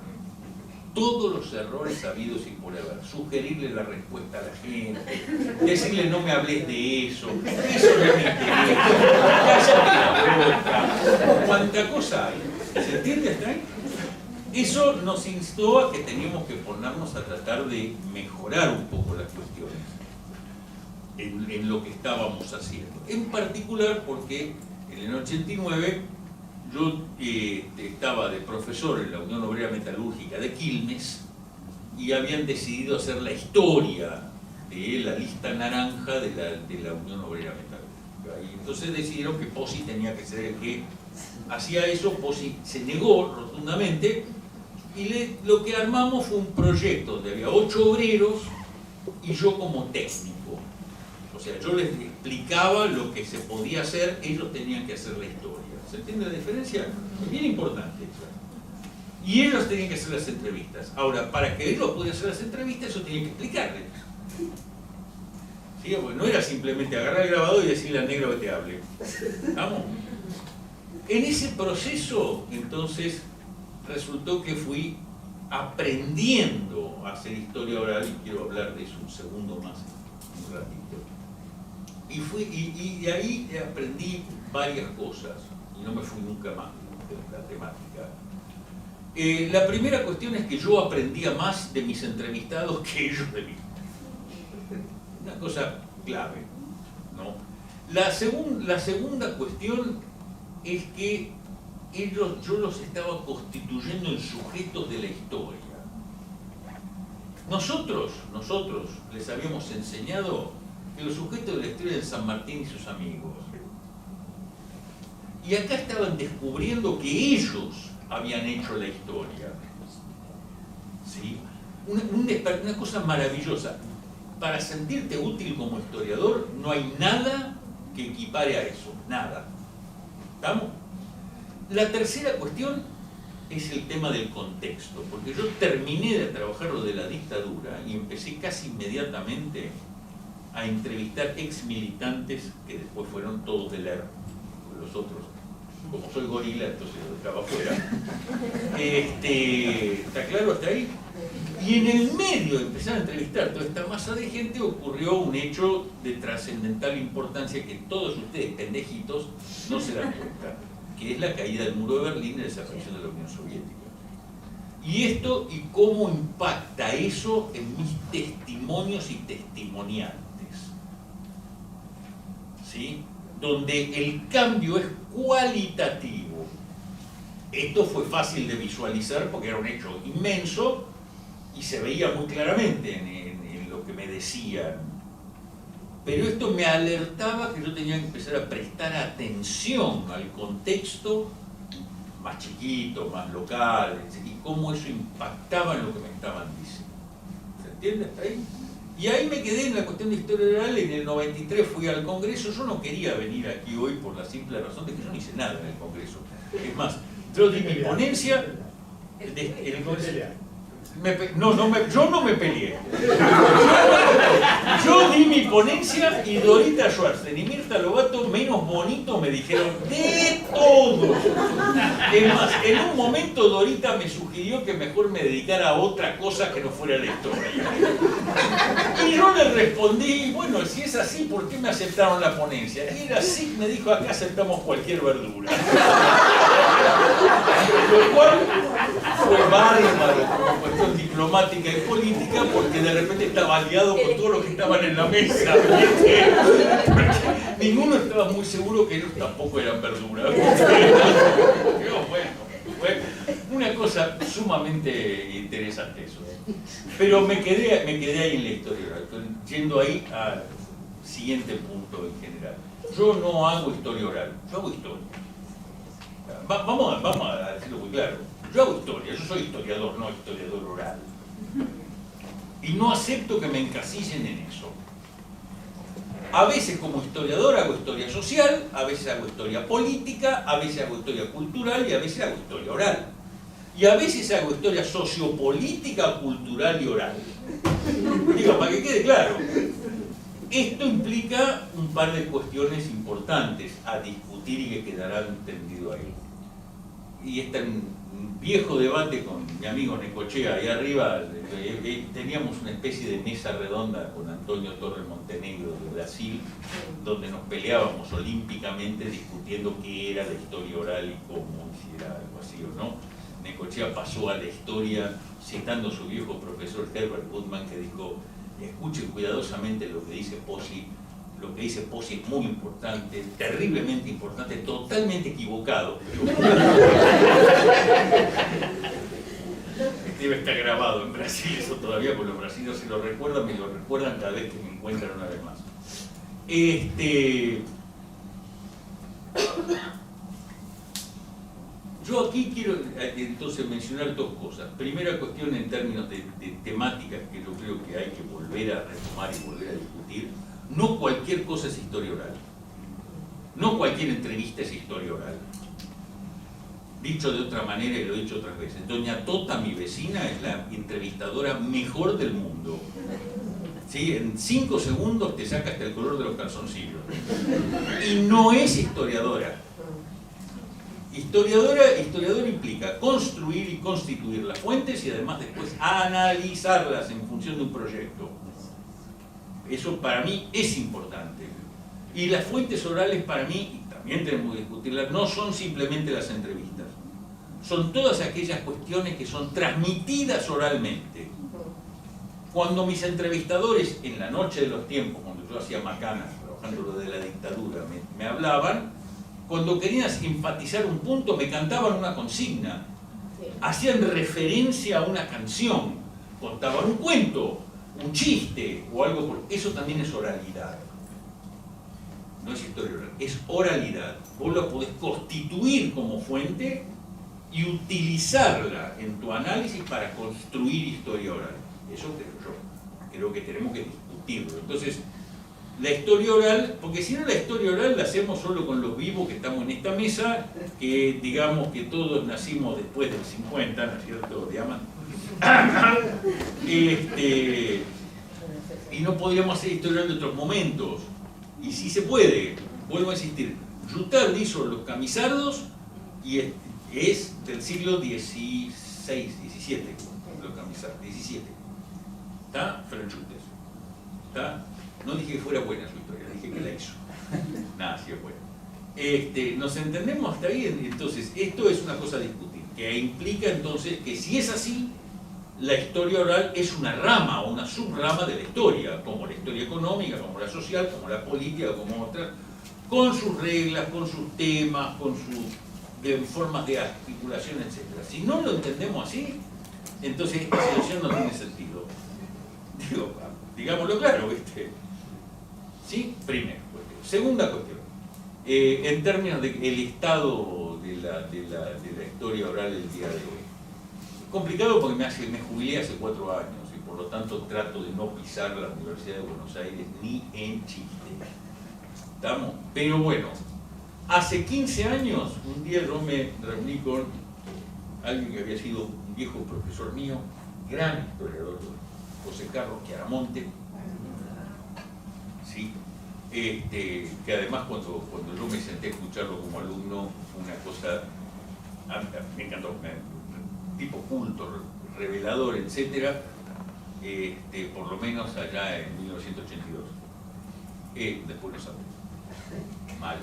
todos los errores habidos y por haber. Sugerirle la respuesta a la gente, decirle no me hables de eso no me interesa, cállate la boca, cuánta cosa hay. ¿Se entiende hasta ahí? Eso nos instó a que teníamos que ponernos a tratar de mejorar un poco las cuestiones en lo que estábamos haciendo. En particular porque en el 89 yo estaba de profesor en la Unión Obrera Metalúrgica de Quilmes y habían decidido hacer la historia de la lista naranja de la Unión Obrera Metalúrgica. Y entonces decidieron que Pozzi tenía que ser el que hacía eso. Pozzi se negó rotundamente y lo que armamos fue un proyecto donde había 8 obreros y yo como técnico. O sea, yo les explicaba lo que se podía hacer, ellos tenían que hacer la historia. ¿Se entiende la diferencia? Es bien importante eso. Y ellos tenían que hacer las entrevistas. Ahora, para que ellos pudieran hacer las entrevistas, eso tenía que explicarles. ¿Sí? Porque no era simplemente agarrar el grabador y decirle al negro que te hable. ¿Vamos? En ese proceso, entonces, resultó que fui aprendiendo a hacer historia oral, y quiero hablar de eso un segundo más, un ratito. Y de ahí aprendí varias cosas, y no me fui nunca más de la temática. La primera cuestión es que yo aprendía más de mis entrevistados que ellos de mí. Una cosa clave, ¿no? La segunda cuestión es que yo los estaba constituyendo en sujetos de la historia. Nosotros les habíamos enseñado que los sujetos de la historia eran San Martín y sus amigos. Y acá estaban descubriendo que ellos habían hecho la historia. ¿Sí? Una cosa maravillosa. Para sentirte útil como historiador no hay nada que equipare a eso. Nada. ¿Estamos? La tercera cuestión es el tema del contexto. Porque yo terminé de trabajar lo de la dictadura y empecé casi inmediatamente a entrevistar ex militantes que después fueron todos del ERP. Los otros, como soy gorila, entonces lo dejaba afuera. ¿Está claro hasta ahí? Y en el medio de empezar a entrevistar toda esta masa de gente ocurrió un hecho de trascendental importancia que todos ustedes, pendejitos, no se dan cuenta, que es la caída del muro de Berlín y la desaparición de la Unión Soviética. Y esto, y cómo impacta eso en mis testimonios y testimoniantes. ¿Sí? Donde el cambio es cualitativo Esto fue fácil de visualizar porque era un hecho inmenso y se veía muy claramente en lo que me decían. Pero esto me alertaba que yo tenía que empezar a prestar atención al contexto más chiquito, más local, y cómo eso impactaba en lo que me estaban diciendo. ¿Se entiende hasta ahí? Y ahí me quedé en la cuestión de historia oral. En el 93 fui al Congreso. Yo no quería venir aquí hoy por la simple razón de que yo no hice nada en el Congreso. Es más, yo di mi ponencia en el Congreso. Yo no me peleé. Yo di mi ponencia y Dorita Schwarzen y Mirta Lobato, menos bonito, me dijeron de todo. Es más, en un momento Dorita me sugirió que mejor me dedicara a otra cosa que no fuera la historia. Y yo le respondí, bueno, si es así, ¿por qué me aceptaron la ponencia? Y era así, me dijo, acá aceptamos cualquier verdura. Lo cual fue bárbaro como cuestión diplomática y política, porque de repente estaba aliado con todos los que estaban en la mesa. Porque ninguno estaba muy seguro que ellos tampoco eran verduras. Bueno, fue una cosa sumamente interesante eso. Pero me quedé ahí en la historia oral, yendo ahí al siguiente punto en general. Yo no hago historia oral, yo hago historia. Vamos a decirlo muy claro. Yo hago historia, yo soy historiador, no historiador oral. Y no acepto que me encasillen en eso. A veces como historiador hago historia social, a veces hago historia política, a veces hago historia cultural y a veces hago historia oral. Y a veces hago historia sociopolítica, cultural y oral. Digo, para que quede claro. Esto implica un par de cuestiones importantes a discutir y que quedarán entendido ahí. Y este viejo debate con mi amigo Necochea ahí arriba, teníamos una especie de mesa redonda con Antonio Torres Montenegro de Brasil, donde nos peleábamos olímpicamente discutiendo qué era la historia oral y cómo, si era algo así o no. Necochea pasó a la historia citando a su viejo profesor Herbert Goodman, que dijo: escuchen cuidadosamente lo que dice Pozzi. Lo que dice Pozzi es muy importante, terriblemente importante, totalmente equivocado. Debe estar grabado en Brasil eso todavía, porque los brasileños se lo recuerdan, me lo recuerdan cada vez que me encuentran una vez más. Yo aquí quiero entonces mencionar dos cosas. Primera cuestión en términos de temáticas que yo creo que hay que volver a retomar y volver a discutir. No cualquier cosa es historia oral. No cualquier entrevista es historia oral. Dicho de otra manera, y lo he dicho otras veces, doña Tota, mi vecina, es la entrevistadora mejor del mundo. ¿Sí? En 5 segundos te saca hasta el color de los calzoncillos. Y no es historiadora. Historiador implica construir y constituir las fuentes y además después analizarlas en función de un proyecto. Eso para mí es importante. Y las fuentes orales para mí, y también tenemos que discutirlas, no son simplemente las entrevistas. Son todas aquellas cuestiones que son transmitidas oralmente. Cuando mis entrevistadores, en la noche de los tiempos, cuando yo hacía macanas, trabajando lo de la dictadura, me hablaban, cuando querían enfatizar un punto, me cantaban una consigna. Hacían referencia a una canción, contaban un cuento, un chiste o algo por... Eso también es oralidad. No es historia oral, es oralidad. Vos lo podés constituir como fuente y utilizarla en tu análisis para construir historia oral. Eso creo yo. Creo que tenemos que discutirlo. Entonces, la historia oral, porque si no la historia oral la hacemos solo con los vivos que estamos en esta mesa, que digamos que todos nacimos después del 50, ¿no es cierto? Y no podríamos hacer historia oral de otros momentos. Y sí se puede, vuelvo a insistir. Jutard hizo Los Camisardos y es del siglo XVI, XVII, Los Camisardos, XVII. ¿Está? Franchutes. ¿Está? No dije que fuera buena su historia, dije que la hizo. Nada, sí es buena. ¿Nos entendemos hasta ahí? Entonces, esto es una cosa a discutir, que implica entonces que si es así, la historia oral es una rama o una subrama de la historia, como la historia económica, como la social, como la política, como otras, con sus reglas, con sus temas, con sus de formas de articulación, etc. Si no lo entendemos así, entonces esta situación no tiene sentido. Digo, digámoslo claro, ¿viste? ¿Sí? Primera cuestión. Segunda cuestión. En términos del estado de la historia oral el día de hoy. Complicado porque me jubilé hace 4 años y por lo tanto trato de no pisar la Universidad de Buenos Aires ni en chiste. ¿Estamos? Pero bueno, hace 15 años, un día yo me reuní con alguien que había sido un viejo profesor mío, gran historiador, José Carlos Chiaramonte, ¿sí? Que además cuando yo me senté a escucharlo como alumno, fue una cosa, me encantó, tipo culto, revelador, etc. Por lo menos allá en 1982. Después no sabe. Malo.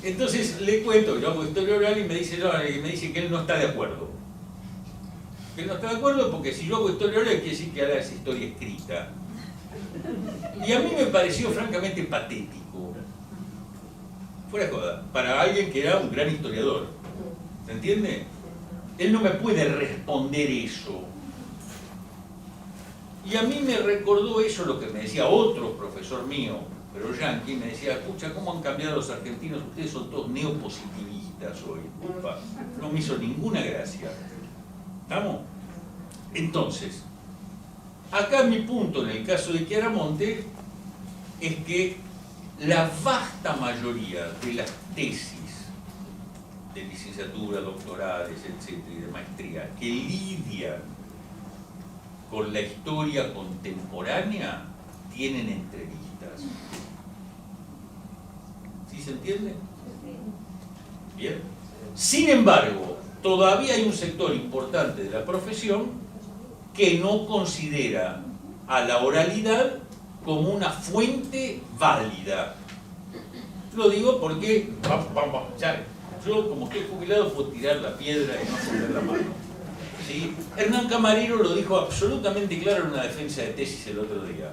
Entonces le cuento, yo hago historia oral y me dice que él no está de acuerdo. Que él no está de acuerdo porque si yo hago historia oral quiere decir que ahora es historia escrita. Y a mí me pareció francamente patético. Fuera de joda, para alguien que era un gran historiador. ¿Se entiende? Él no me puede responder eso. Y a mí me recordó eso lo que me decía otro profesor mío, pero yanqui, me decía, escucha, ¿cómo han cambiado los argentinos? Ustedes son todos neopositivistas hoy. Upa, no me hizo ninguna gracia. ¿Estamos? Entonces, acá mi punto en el caso de Chiaramonte es que la vasta mayoría de las tesis de licenciatura, doctorales, etcétera, y de maestría, que lidian con la historia contemporánea, tienen entrevistas. ¿Sí se entiende? Bien. Sin embargo, todavía hay un sector importante de la profesión que no considera a la oralidad como una fuente válida. Lo digo porque, ya, yo como estoy jubilado puedo tirar la piedra y no poner la mano. ¿Sí? Hernán Camarero lo dijo absolutamente claro en una defensa de tesis el otro día.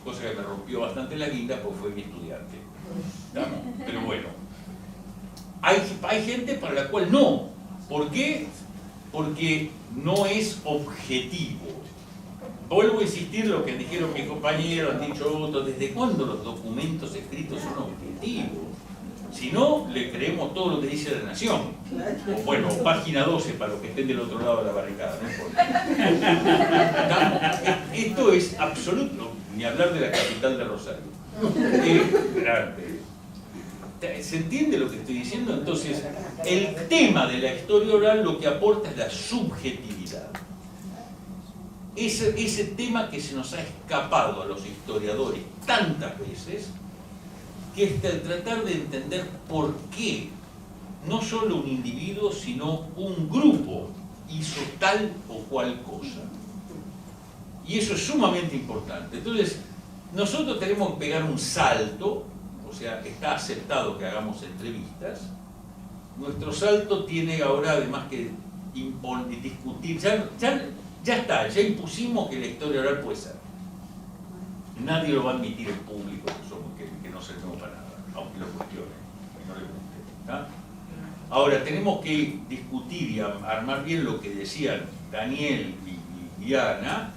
Cosa que me rompió bastante la guinda porque fue mi estudiante. ¿Estamos? Pero bueno, hay gente para la cual no. ¿Por qué? Porque no es objetivo. Vuelvo a insistir lo que dijeron mis compañeros, han dicho otros, ¿desde cuándo los documentos escritos son objetivos? Si no, le creemos todo lo que dice la Nación. O bueno, página 12 para los que estén del otro lado de la barricada, no importa. Esto es absoluto, ni hablar de la capital de Rosario. ¿Se entiende lo que estoy diciendo? Entonces, el tema de la historia oral lo que aporta es la subjetividad. Ese tema que se nos ha escapado a los historiadores tantas veces, que es el tratar de entender por qué no solo un individuo, sino un grupo hizo tal o cual cosa. Y eso es sumamente importante. Entonces, nosotros tenemos que pegar un salto, o sea, está aceptado que hagamos entrevistas. Nuestro salto tiene ahora además que discutir, ya está, ya impusimos que la historia oral puede ser. Nadie lo va a admitir en público, que no servimos para nada, aunque lo cuestione, que no le guste. ¿Tá? Ahora, tenemos que discutir y armar bien lo que decían Daniel y Ana,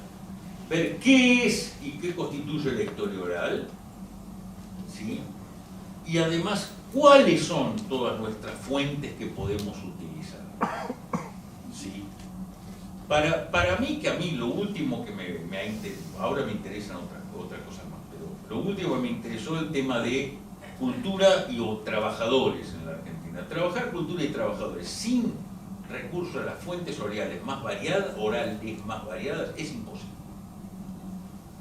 ver qué es y qué constituye la historia oral, ¿sí? Y además, cuáles son todas nuestras fuentes que podemos utilizar. ¿Sí? Para mí, que a mí lo último que me ha interesado, ahora me interesan otras cosas más, pero lo último que me interesó es el tema de cultura o trabajadores en la Argentina. Trabajar cultura y trabajadores sin recurso a las fuentes orales más variadas es imposible.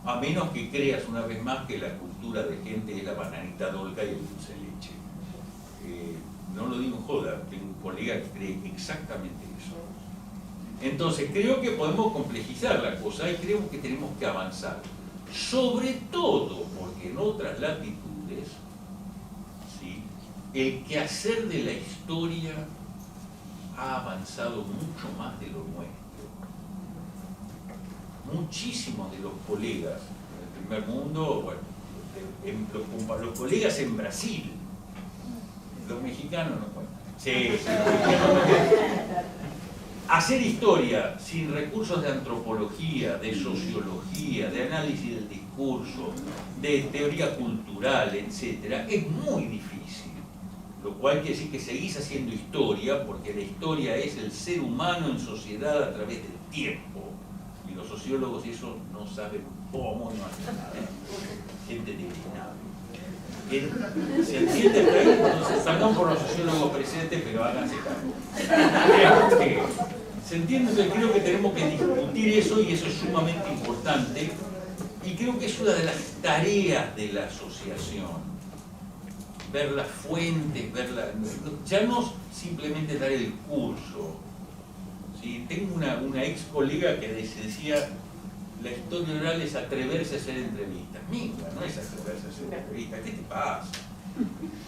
A menos que creas una vez más que la cultura de gente es la bananita dolca y el dulce de leche. No lo digo en joda, tengo un colega que cree exactamente eso. Entonces creo que podemos complejizar la cosa y creo que tenemos que avanzar. Sobre todo porque en otras latitudes, ¿sí?, el quehacer de la historia ha avanzado mucho más de lo nuestro. Muchísimos de los colegas del primer mundo, bueno, los colegas en Brasil, los mexicanos no cuentan, Sí. Hacer historia sin recursos de antropología, de sociología, de análisis del discurso, de teoría cultural, etc., es muy difícil. Lo cual quiere decir que seguís haciendo historia, porque la historia es el ser humano en sociedad a través del tiempo. Y los sociólogos eso no saben cómo, no hacen nada. Gente indignada. ¿Se entiende hasta ahí? Entonces, perdón por los sociólogos presentes, pero háganse cargo. ¿Se entiende? Entonces creo que tenemos que discutir eso y eso es sumamente importante. Y creo que es una de las tareas de la asociación. Ver las fuentes, ya no simplemente dar el curso. ¿Sí? Tengo una ex colega que decía, la historia oral es atreverse a hacer entrevistas. Minga, no es atreverse a hacer entrevistas. ¿Qué te pasa?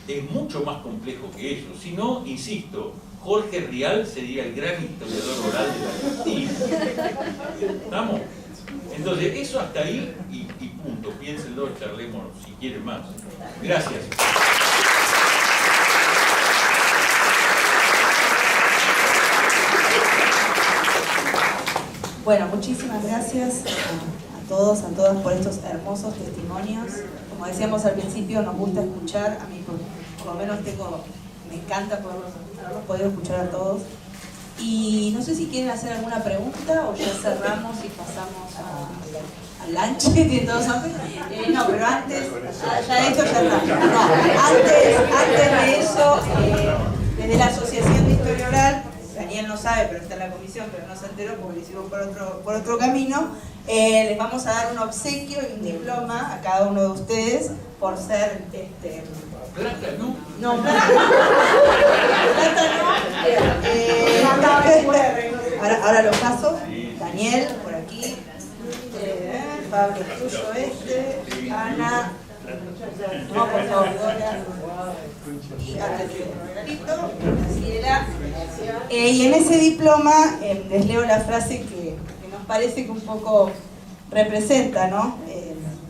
Es mucho más complejo que eso. Si no, insisto, Jorge Rial sería el gran historiador oral de la Argentina. ¿Estamos? Entonces, eso hasta ahí y punto. Piénsenlo, charlemos si quieren más. Gracias. Bueno, muchísimas gracias a todos, a todas por estos hermosos testimonios. Como decíamos al principio, nos gusta escuchar, a mí por lo menos me encanta haberlos podido escuchar a todos. Y no sé si quieren hacer alguna pregunta o ya cerramos y pasamos al lunch, ¿tienen todos hambre? No, pero antes, ya esto ya está. No, antes de eso, desde la Asociación de Historia Oral, Daniel no sabe, pero está en la comisión, pero no se enteró porque lo hicimos por otro camino, les vamos a dar un obsequio y un diploma a cada uno de ustedes por ser Plata, ¿no? No, plata no. Ahora lo paso. Daniel, por aquí. Pablo, tuyo Ana. No, por favor, y Ana, regalito. Graciela. Y en ese diploma les leo la frase que nos parece que un poco representa, ¿no?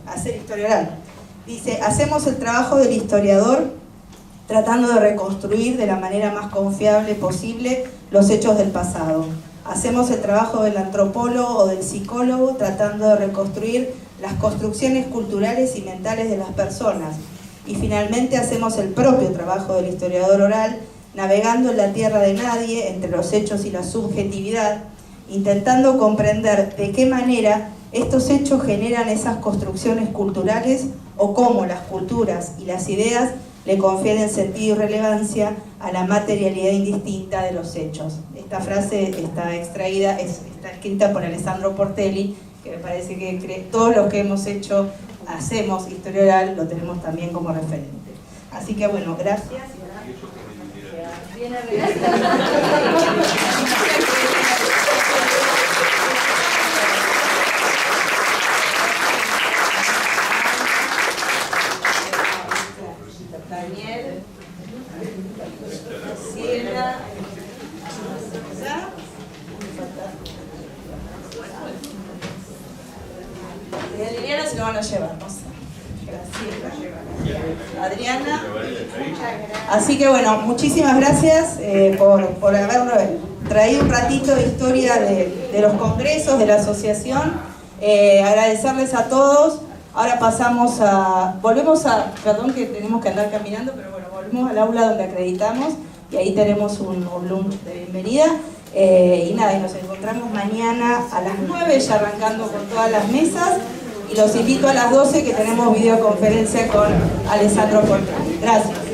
Hacer historia oral. Dice, hacemos el trabajo del historiador tratando de reconstruir de la manera más confiable posible los hechos del pasado. Hacemos el trabajo del antropólogo o del psicólogo tratando de reconstruir las construcciones culturales y mentales de las personas. Y finalmente hacemos el propio trabajo del historiador oral, navegando en la tierra de nadie, entre los hechos y la subjetividad, intentando comprender de qué manera estos hechos generan esas construcciones culturales o cómo las culturas y las ideas le confieren sentido y relevancia a la materialidad indistinta de los hechos. Esta frase está extraída, está escrita por Alessandro Portelli, que me parece que todos los que hacemos historia oral, lo tenemos también como referente. Así que bueno, gracias. Daniel, Graciela, y Liliana se lo van a llevar, no sé. Graciela, Adriana. Así que bueno, muchísimas gracias por haber traído un ratito de historia de los congresos, de la asociación. Agradecerles a todos. Ahora perdón que tenemos que andar caminando, pero bueno, volvemos al aula donde acreditamos y ahí tenemos un lunch de bienvenida. Y nada, y nos encontramos mañana a las 9, ya arrancando con todas las mesas. Y los invito a las 12 que tenemos videoconferencia con Alessandro Portelli. Gracias.